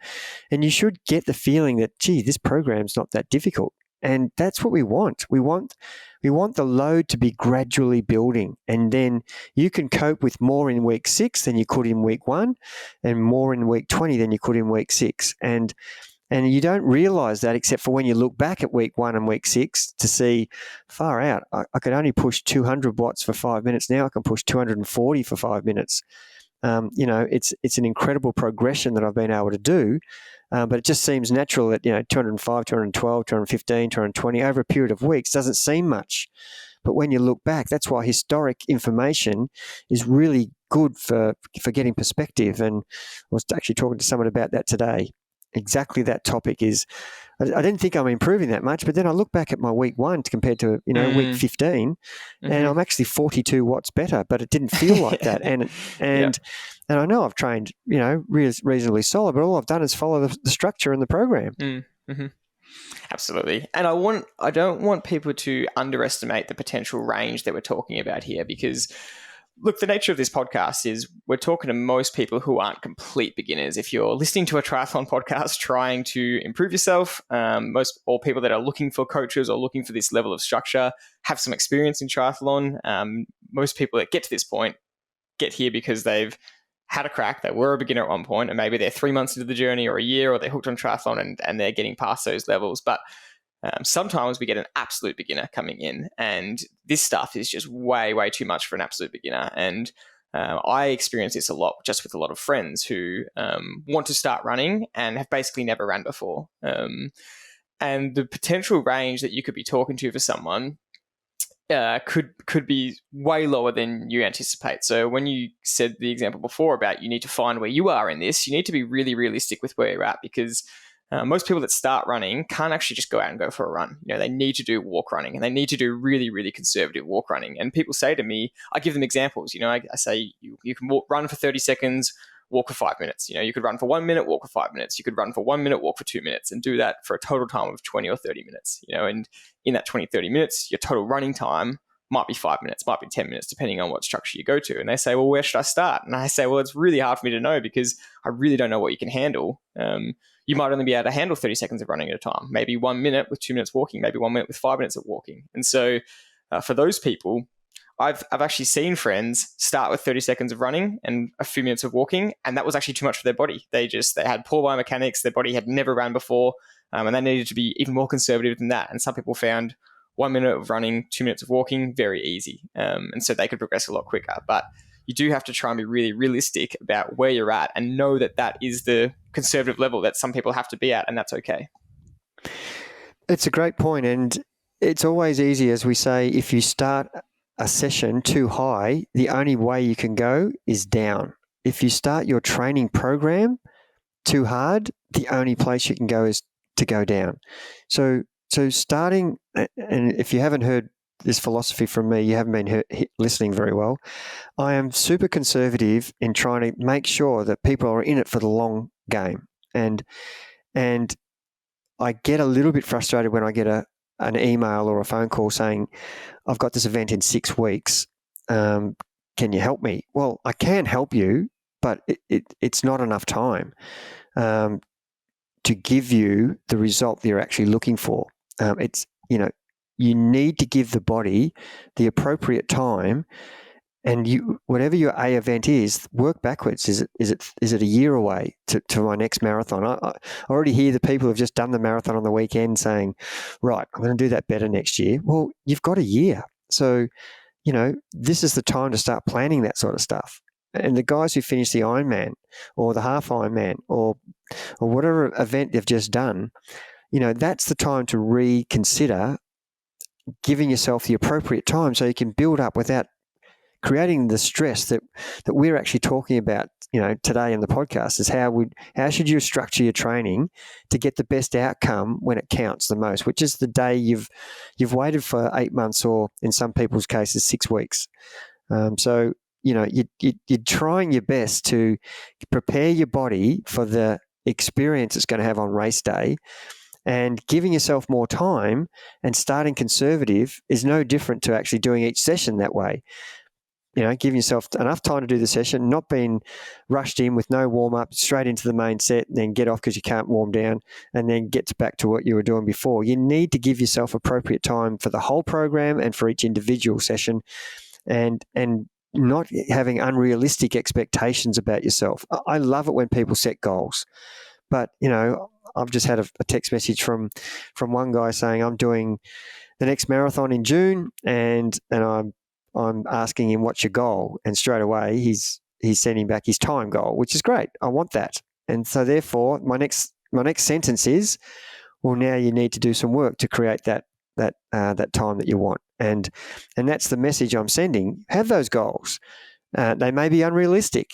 you should get the feeling that, gee, this program's not that difficult. And that's what we want. We want the load to be gradually building, and then you can cope with more in week 6 than you could in week 1, and more in week 20 than you could in week 6. And you don't realize that except for when you look back at week 1 and week 6 to see, far out, I could only push 200 watts for 5 minutes. Now I can push 240 for 5 minutes. It's an incredible progression that I've been able to do. But it just seems natural that, 205, 212, 215, 220 over a period of weeks doesn't seem much. But when you look back, that's why historic information is really good for getting perspective. And I was actually talking to someone about that today. exactly that topic is, I didn't think I'm improving that much, but then I look back at my week 1 compared to, week 15, and I'm actually 42 watts better, but it didn't feel like that. And I know I've trained, reasonably solid, but all I've done is follow the structure and the program. Mm-hmm. Absolutely. And I don't want people to underestimate the potential range that we're talking about here, because look, the nature of this podcast is we're talking to most people who aren't complete beginners. If you're listening to a triathlon podcast trying to improve yourself, all people that are looking for coaches or looking for this level of structure have some experience in triathlon. Most people that get to this point get here because they've had a crack. They were a beginner at one point, and maybe they're 3 months into the journey or a year, or they're hooked on triathlon and they're getting past those levels. But sometimes we get an absolute beginner coming in, and this stuff is just way, way too much for an absolute beginner. And I experience this a lot just with a lot of friends who want to start running and have basically never ran before. And the potential range that you could be talking to for someone could be way lower than you anticipate. So when you said the example before about you need to find where you are in this, you need to be really realistic with where you're at, because most people that start running can't actually just go out and go for a run. They need to do walk running, and they need to do really, really conservative walk running. And people say to me, I give them examples. I say you can run for 30 seconds, walk for 5 minutes. You could run for 1 minute, walk for 5 minutes. You could run for 1 minute, walk for 2 minutes, and do that for a total time of 20 or 30 minutes. And in that 20, 30 minutes, your total running time might be 5 minutes, might be 10 minutes, depending on what structure you go to. And they say, well, where should I start? And I say, well, it's really hard for me to know, because I really don't know what you can handle. You might only be able to handle 30 seconds of running at a time, maybe 1 minute with 2 minutes walking, maybe 1 minute with 5 minutes of walking. And so for those people, I've actually seen friends start with 30 seconds of running and a few minutes of walking, and that was actually too much for their body. They had poor biomechanics, their body had never ran before, and they needed to be even more conservative than that. And some people found 1 minute of running, 2 minutes of walking very easy, and so they could progress a lot quicker. But you do have to try and be really realistic about where you're at, and know that that is the conservative level that some people have to be at, and that's okay. It's a great point, and it's always easy, as we say, if you start a session too high, the only way you can go is down. If you start your training program too hard, the only place you can go is to go down. So starting, and if you haven't heard this philosophy from me, you haven't been listening very well. I am super conservative in trying to make sure that people are in it for the long game. And I get a little bit frustrated when I get an email or a phone call saying, I've got this event in 6 weeks. Can you help me? Well, I can help you, but it's not enough time to give you the result that you're actually looking for. You need to give the body the appropriate time, and whatever your A event is, work backwards. Is it a year away to my next marathon? I already hear the people who've just done the marathon on the weekend saying, right, I'm going to do that better next year. Well, you've got a year. So, this is the time to start planning that sort of stuff. And the guys who finish the Ironman or the half Ironman or whatever event they've just done, that's the time to reconsider giving yourself the appropriate time so you can build up without creating the stress that we're actually talking about, today in the podcast, is how should you structure your training to get the best outcome when it counts the most, which is the day you've waited for 8 months, or in some people's cases 6 weeks. So you're trying your best to prepare your body for the experience it's going to have on race day. And giving yourself more time and starting conservative is no different to actually doing each session that way. Giving yourself enough time to do the session, not being rushed in with no warm-up, straight into the main set, and then get off because you can't warm down, and then get back to what you were doing before. You need to give yourself appropriate time for the whole program and for each individual session, and not having unrealistic expectations about yourself. I love it when people set goals, but, I've just had a text message from one guy saying, I'm doing the next marathon in June, and I'm asking him, what's your goal? And straight away he's sending back his time goal, which is great. I want that. And so therefore my next sentence is, well, now you need to do some work to create that time that you want. And that's the message I'm sending. Have those goals. They may be unrealistic,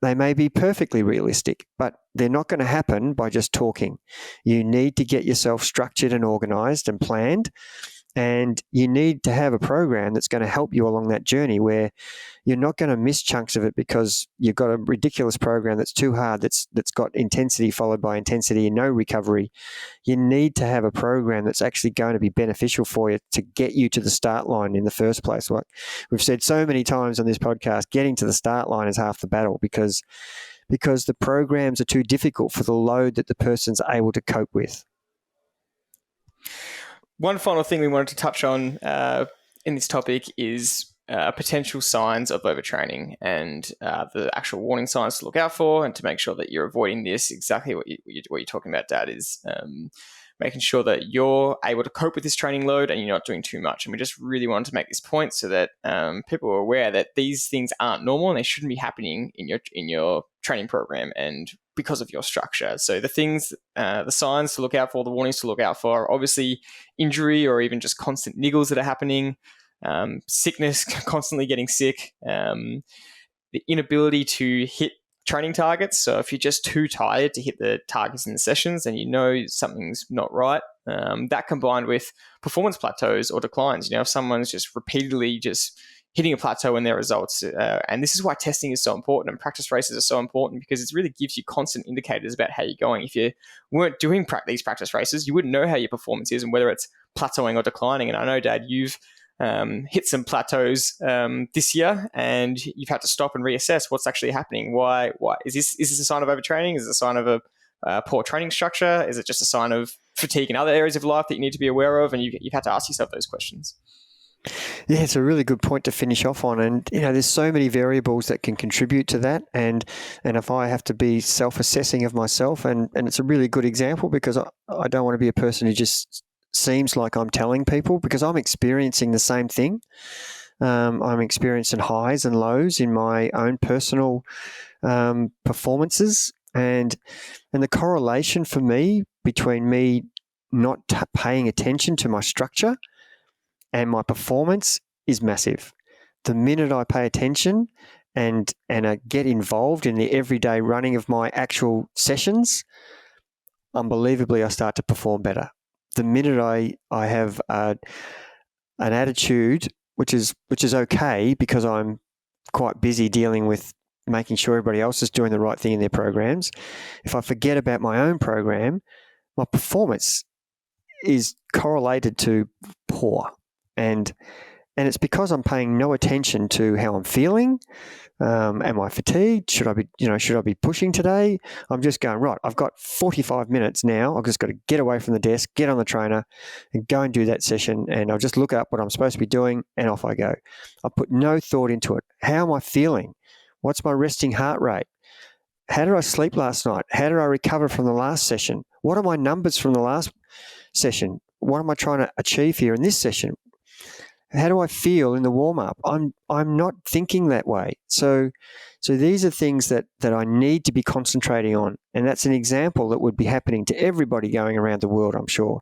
They may be perfectly realistic, but they're not going to happen by just talking. You need to get yourself structured and organized and planned, and you need to have a program that's going to help you along that journey where you're not going to miss chunks of it because you've got a ridiculous program that's too hard, that's got intensity followed by intensity and no recovery. You need to have a program that's actually going to be beneficial for you to get you to the start line in the first place. Like we've said so many times on this podcast, getting to the start line is half the battle because the programs are too difficult for the load that the person's able to cope with. One final thing we wanted to touch on in this topic is potential signs of overtraining and the actual warning signs to look out for, and to make sure that you're avoiding this. Exactly what you're talking about, Dad, is making sure that you're able to cope with this training load and you're not doing too much. And we just really wanted to make this point so that people are aware that these things aren't normal and they shouldn't be happening in your training program and because of your structure. So the things, the signs to look out for, the warnings to look out for are obviously injury or even just constant niggles that are happening, sickness, constantly getting sick, the inability to hit training targets. So if you're just too tired to hit the targets in the sessions and you know something's not right, that combined with performance plateaus or declines. If someone's just repeatedly just hitting a plateau in their results, and this is why testing is so important and practice races are so important, because it really gives you constant indicators about how you're going. If you weren't doing these practice races, you wouldn't know how your performance is and whether it's plateauing or declining. And I know, Dad, you've hit some plateaus this year, and you've had to stop and reassess what's actually happening. Why is this a sign of overtraining? Is it a sign of a poor training structure? Is it just a sign of fatigue in other areas of life that you need to be aware of? And you've had to ask yourself those questions. Yeah, it's a really good point to finish off on. And, there's so many variables that can contribute to that. And if I have to be self-assessing of myself, and it's a really good example because I don't want to be a person who just seems like I'm telling people, because I'm experiencing the same thing. I'm experiencing highs and lows in my own personal performances. And the correlation for me between me not paying attention to my structure and my performance is massive. The minute I pay attention and I get involved in the everyday running of my actual sessions, unbelievably, I start to perform better. The minute I have an attitude, which is okay because I'm quite busy dealing with making sure everybody else is doing the right thing in their programs, if I forget about my own program, my performance is correlated to poor. And it's because I'm paying no attention to how I'm feeling. Am I fatigued? Should I be pushing today? I'm just going, right, I've got 45 minutes now. I've just got to get away from the desk, get on the trainer and go and do that session. And I'll just look up what I'm supposed to be doing and off I go. I put no thought into it. How am I feeling? What's my resting heart rate? How did I sleep last night? How did I recover from the last session? What are my numbers from the last session? What am I trying to achieve here in this session? How do I feel in the warm-up? I'm not thinking that way. So these are things that I need to be concentrating on. And that's an example that would be happening to everybody going around the world, I'm sure.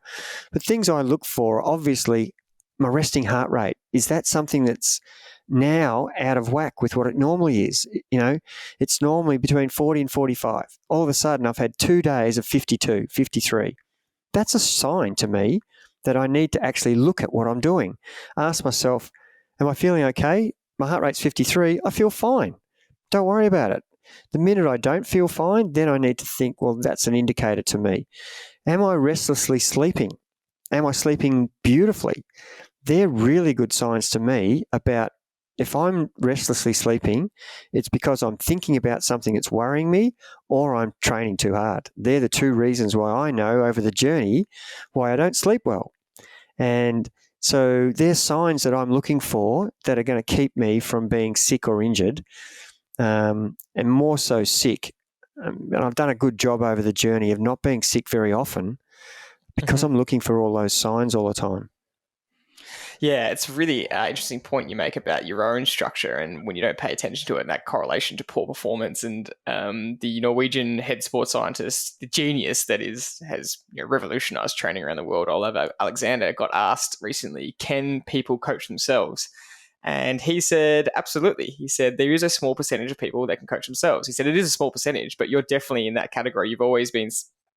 But things I look for, obviously, my resting heart rate. Is that something that's now out of whack with what it normally is? It's normally between 40 and 45. All of a sudden, I've had 2 days of 52, 53. That's a sign to me that I need to actually look at what I'm doing. Ask myself, am I feeling okay? My heart rate's 53. I feel fine. Don't worry about it. The minute I don't feel fine, then I need to think, well, that's an indicator to me. Am I restlessly sleeping? Am I sleeping beautifully? They're really good signs to me about if I'm restlessly sleeping, it's because I'm thinking about something that's worrying me or I'm training too hard. They're the two reasons why I know over the journey why I don't sleep well. And so they're signs that I'm looking for that are going to keep me from being sick or injured, and more so sick. And I've done a good job over the journey of not being sick very often because I'm looking for all those signs all the time. Yeah, it's a really interesting point you make about your own structure and when you don't pay attention to it and that correlation to poor performance. And the Norwegian head sports scientist, the genius that has revolutionized training around the world, Oliver Alexander, got asked recently, can people coach themselves? And he said, absolutely. He said, there is a small percentage of people that can coach themselves. He said, it is a small percentage, but you're definitely in that category. You've always been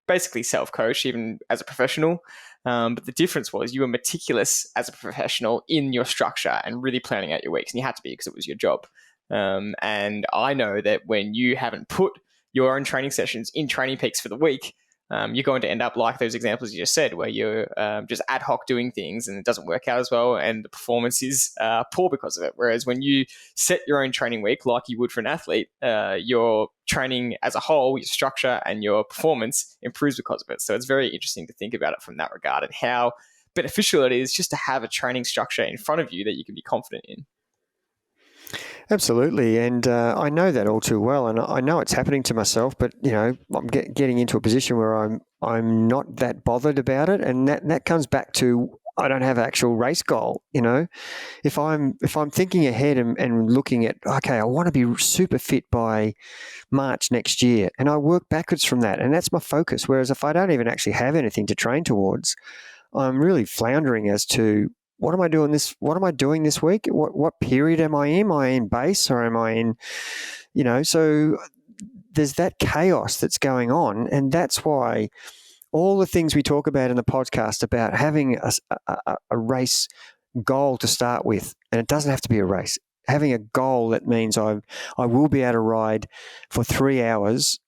basically self-coached, even as a professional. But the difference was you were meticulous as a professional in your structure and really planning out your weeks. And you had to be because it was your job. And I know that when you haven't put your own training sessions in Training Peaks for the week, you're going to end up like those examples you just said, where you're just ad hoc doing things and it doesn't work out as well and the performance is poor because of it. Whereas when you set your own training week like you would for an athlete, your training as a whole, your structure and your performance improves because of it. So it's very interesting to think about it from that regard and how beneficial it is just to have a training structure in front of you that you can be confident in. Absolutely, and I know that all too well, and I know it's happening to myself. But I'm getting into a position where I'm not that bothered about it, and that comes back to I don't have an actual race goal. If I'm thinking ahead and looking at I want to be super fit by March next year, and I work backwards from that, and that's my focus. Whereas if I don't even actually have anything to train towards, I'm really floundering as to what am I doing this week? What period am I in? Am I in base or am I in, so there's that chaos that's going on. And that's why all the things we talk about in the podcast about having a race goal to start with, and it doesn't have to be a race, having a goal that means I will be able to ride for 3 hours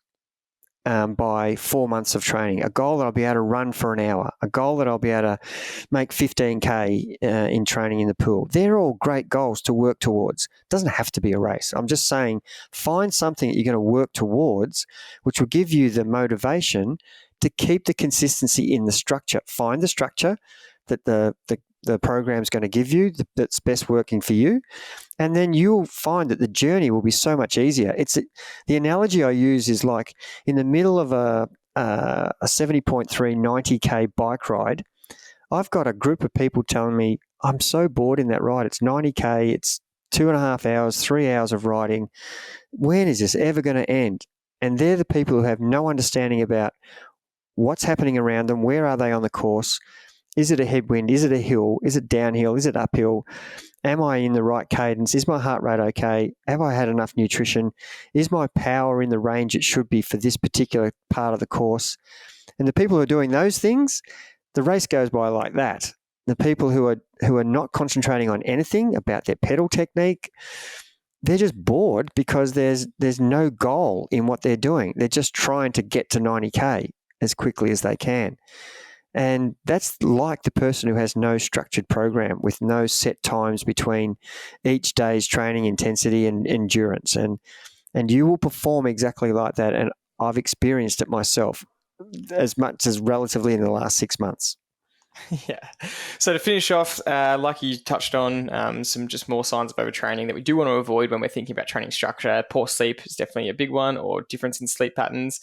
by 4 months of training, a goal that I'll be able to run for an hour, a goal that I'll be able to make 15K in training in the pool. They're all great goals to work towards. It doesn't have to be a race. I'm just saying find something that you're going to work towards, which will give you the motivation to keep the consistency in the structure. Find the structure that the program's going to give you that's best working for you. And then you'll find that the journey will be so much easier. The analogy I use is like in the middle of a 70.3 90K bike ride, I've got a group of people telling me, I'm so bored in that ride. It's 90K, it's 2.5 hours, 3 hours of riding. When is this ever going to end? And they're the people who have no understanding about what's happening around them. Where are they on the course? Is it a headwind? Is it a hill? Is it downhill? Is it uphill? Am I in the right cadence? Is my heart rate okay? Have I had enough nutrition? Is my power in the range it should be for this particular part of the course? And the people who are doing those things, the race goes by like that. The people who are not concentrating on anything about their pedal technique, they're just bored because there's no goal in what they're doing. They're just trying to get to 90K as quickly as they can. And that's like the person who has no structured program with no set times between each day's training intensity and endurance. And you will perform exactly like that. And I've experienced it myself as much as relatively in the last 6 months. Yeah. So to finish off, like you touched on, some just more signs of overtraining that we do want to avoid when we're thinking about training structure. Poor sleep is definitely a big one, or difference in sleep patterns.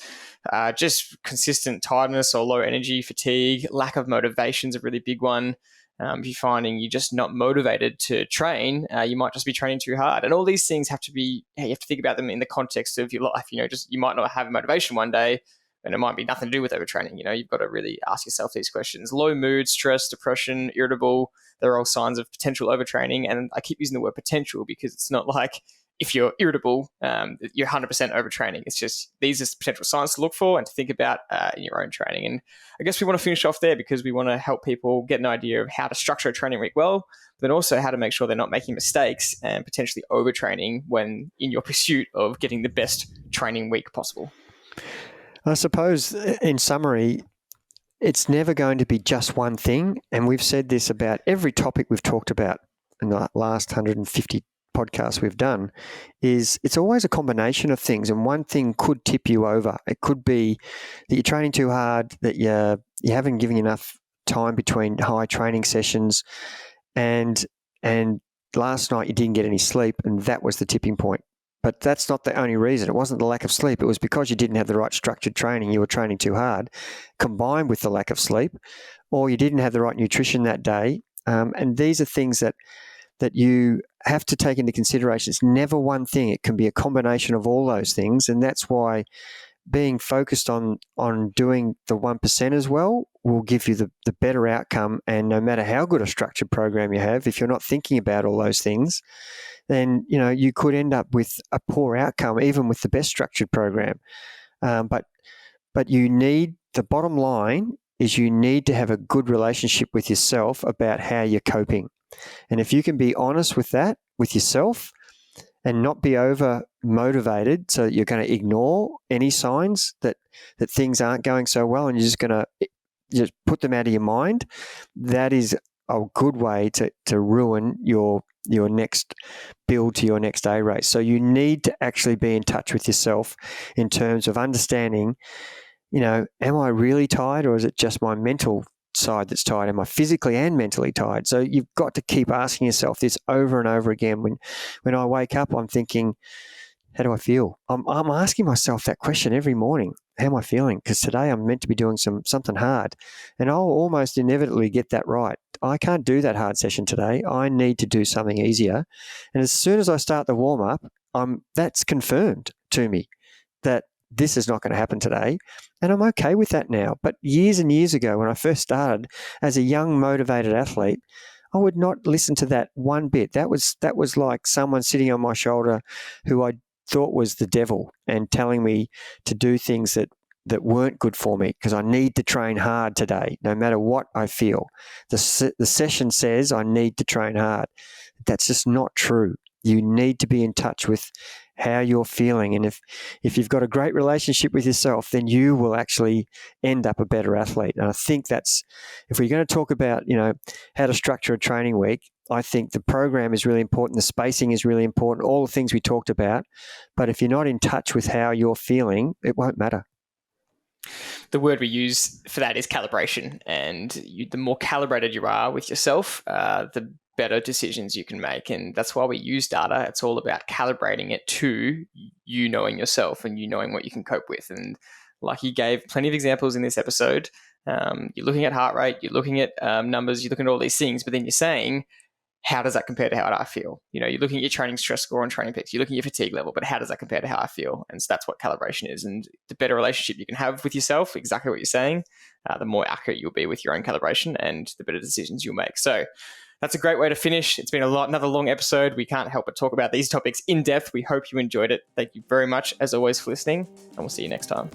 Just consistent tiredness or low energy, fatigue, lack of motivation is a really big one. If you're finding you're just not motivated to train, you might just be training too hard. And all these things have to be, you have to think about them in the context of your life. Just you might not have motivation one day, and it might be nothing to do with overtraining. You've got to really ask yourself these questions. Low mood, stress, depression, irritable, they're all signs of potential overtraining. And I keep using the word potential because it's not like if you're irritable, you're 100% overtraining. It's just these are potential signs to look for and to think about in your own training. And I guess we want to finish off there because we want to help people get an idea of how to structure a training week well, but then also how to make sure they're not making mistakes and potentially overtraining when in your pursuit of getting the best training week possible. I suppose, in summary, it's never going to be just one thing. And we've said this about every topic we've talked about in the last 150 podcasts we've done, is it's always a combination of things. And one thing could tip you over. It could be that you're training too hard, that you haven't given enough time between high training sessions, and last night you didn't get any sleep, and that was the tipping point. But that's not the only reason. It wasn't the lack of sleep. It was because you didn't have the right structured training. You were training too hard, combined with the lack of sleep, or you didn't have the right nutrition that day. And these are things that you have to take into consideration. It's never one thing. It can be a combination of all those things. And that's why being focused on doing the 1% as well will give you the better outcome. And no matter how good a structured program you have, if you're not thinking about all those things, then you could end up with a poor outcome, even with the best structured program. But you need, the bottom line is, you need to have a good relationship with yourself about how you're coping. And if you can be honest with that, with yourself, and not be over motivated so that you're going to ignore any signs that things aren't going so well, and you're just going to just put them out of your mind, that is a good way to ruin your next build to your next day race. So you need to actually be in touch with yourself in terms of understanding, am I really tired, or is it just my mental side that's tired? Am I physically and mentally tired? So you've got to keep asking yourself this over and over again. When I wake up, I'm thinking, how do I feel? I'm asking myself that question every morning. How am I feeling? Because today I'm meant to be doing something hard, and I'll almost inevitably get that right. I can't do that hard session today. I need to do something easier. And as soon as I start the warm up, that's confirmed to me that this is not going to happen today. And I'm okay with that now. But years and years ago, when I first started as a young, motivated athlete, I would not listen to that one bit. That was like someone sitting on my shoulder who I thought was the devil and telling me to do things that weren't good for me, because I need to train hard today, no matter what I feel. The session says I need to train hard. That's just not true. You need to be in touch with how you're feeling. And if you've got a great relationship with yourself, then you will actually end up a better athlete. And I think that's, if we're going to talk about, how to structure a training week, I think the program is really important. The spacing is really important, all the things we talked about. But if you're not in touch with how you're feeling, it won't matter. The word we use for that is calibration. And the more calibrated you are with yourself, the better decisions you can make. And that's why we use data. It's all about calibrating it to you knowing yourself and you knowing what you can cope with. And like you gave plenty of examples in this episode, you're looking at heart rate, you're looking at numbers, you're looking at all these things, but then you're saying, how does that compare to how I feel? You're looking at your training stress score on training peaks, you're looking at your fatigue level, but how does that compare to how I feel? And so that's what calibration is. And the better relationship you can have with yourself, exactly what you're saying, the more accurate you'll be with your own calibration and the better decisions you'll make. So that's a great way to finish. It's been another long episode. We can't help but talk about these topics in depth. We hope you enjoyed it. Thank you very much, as always, for listening, and we'll see you next time.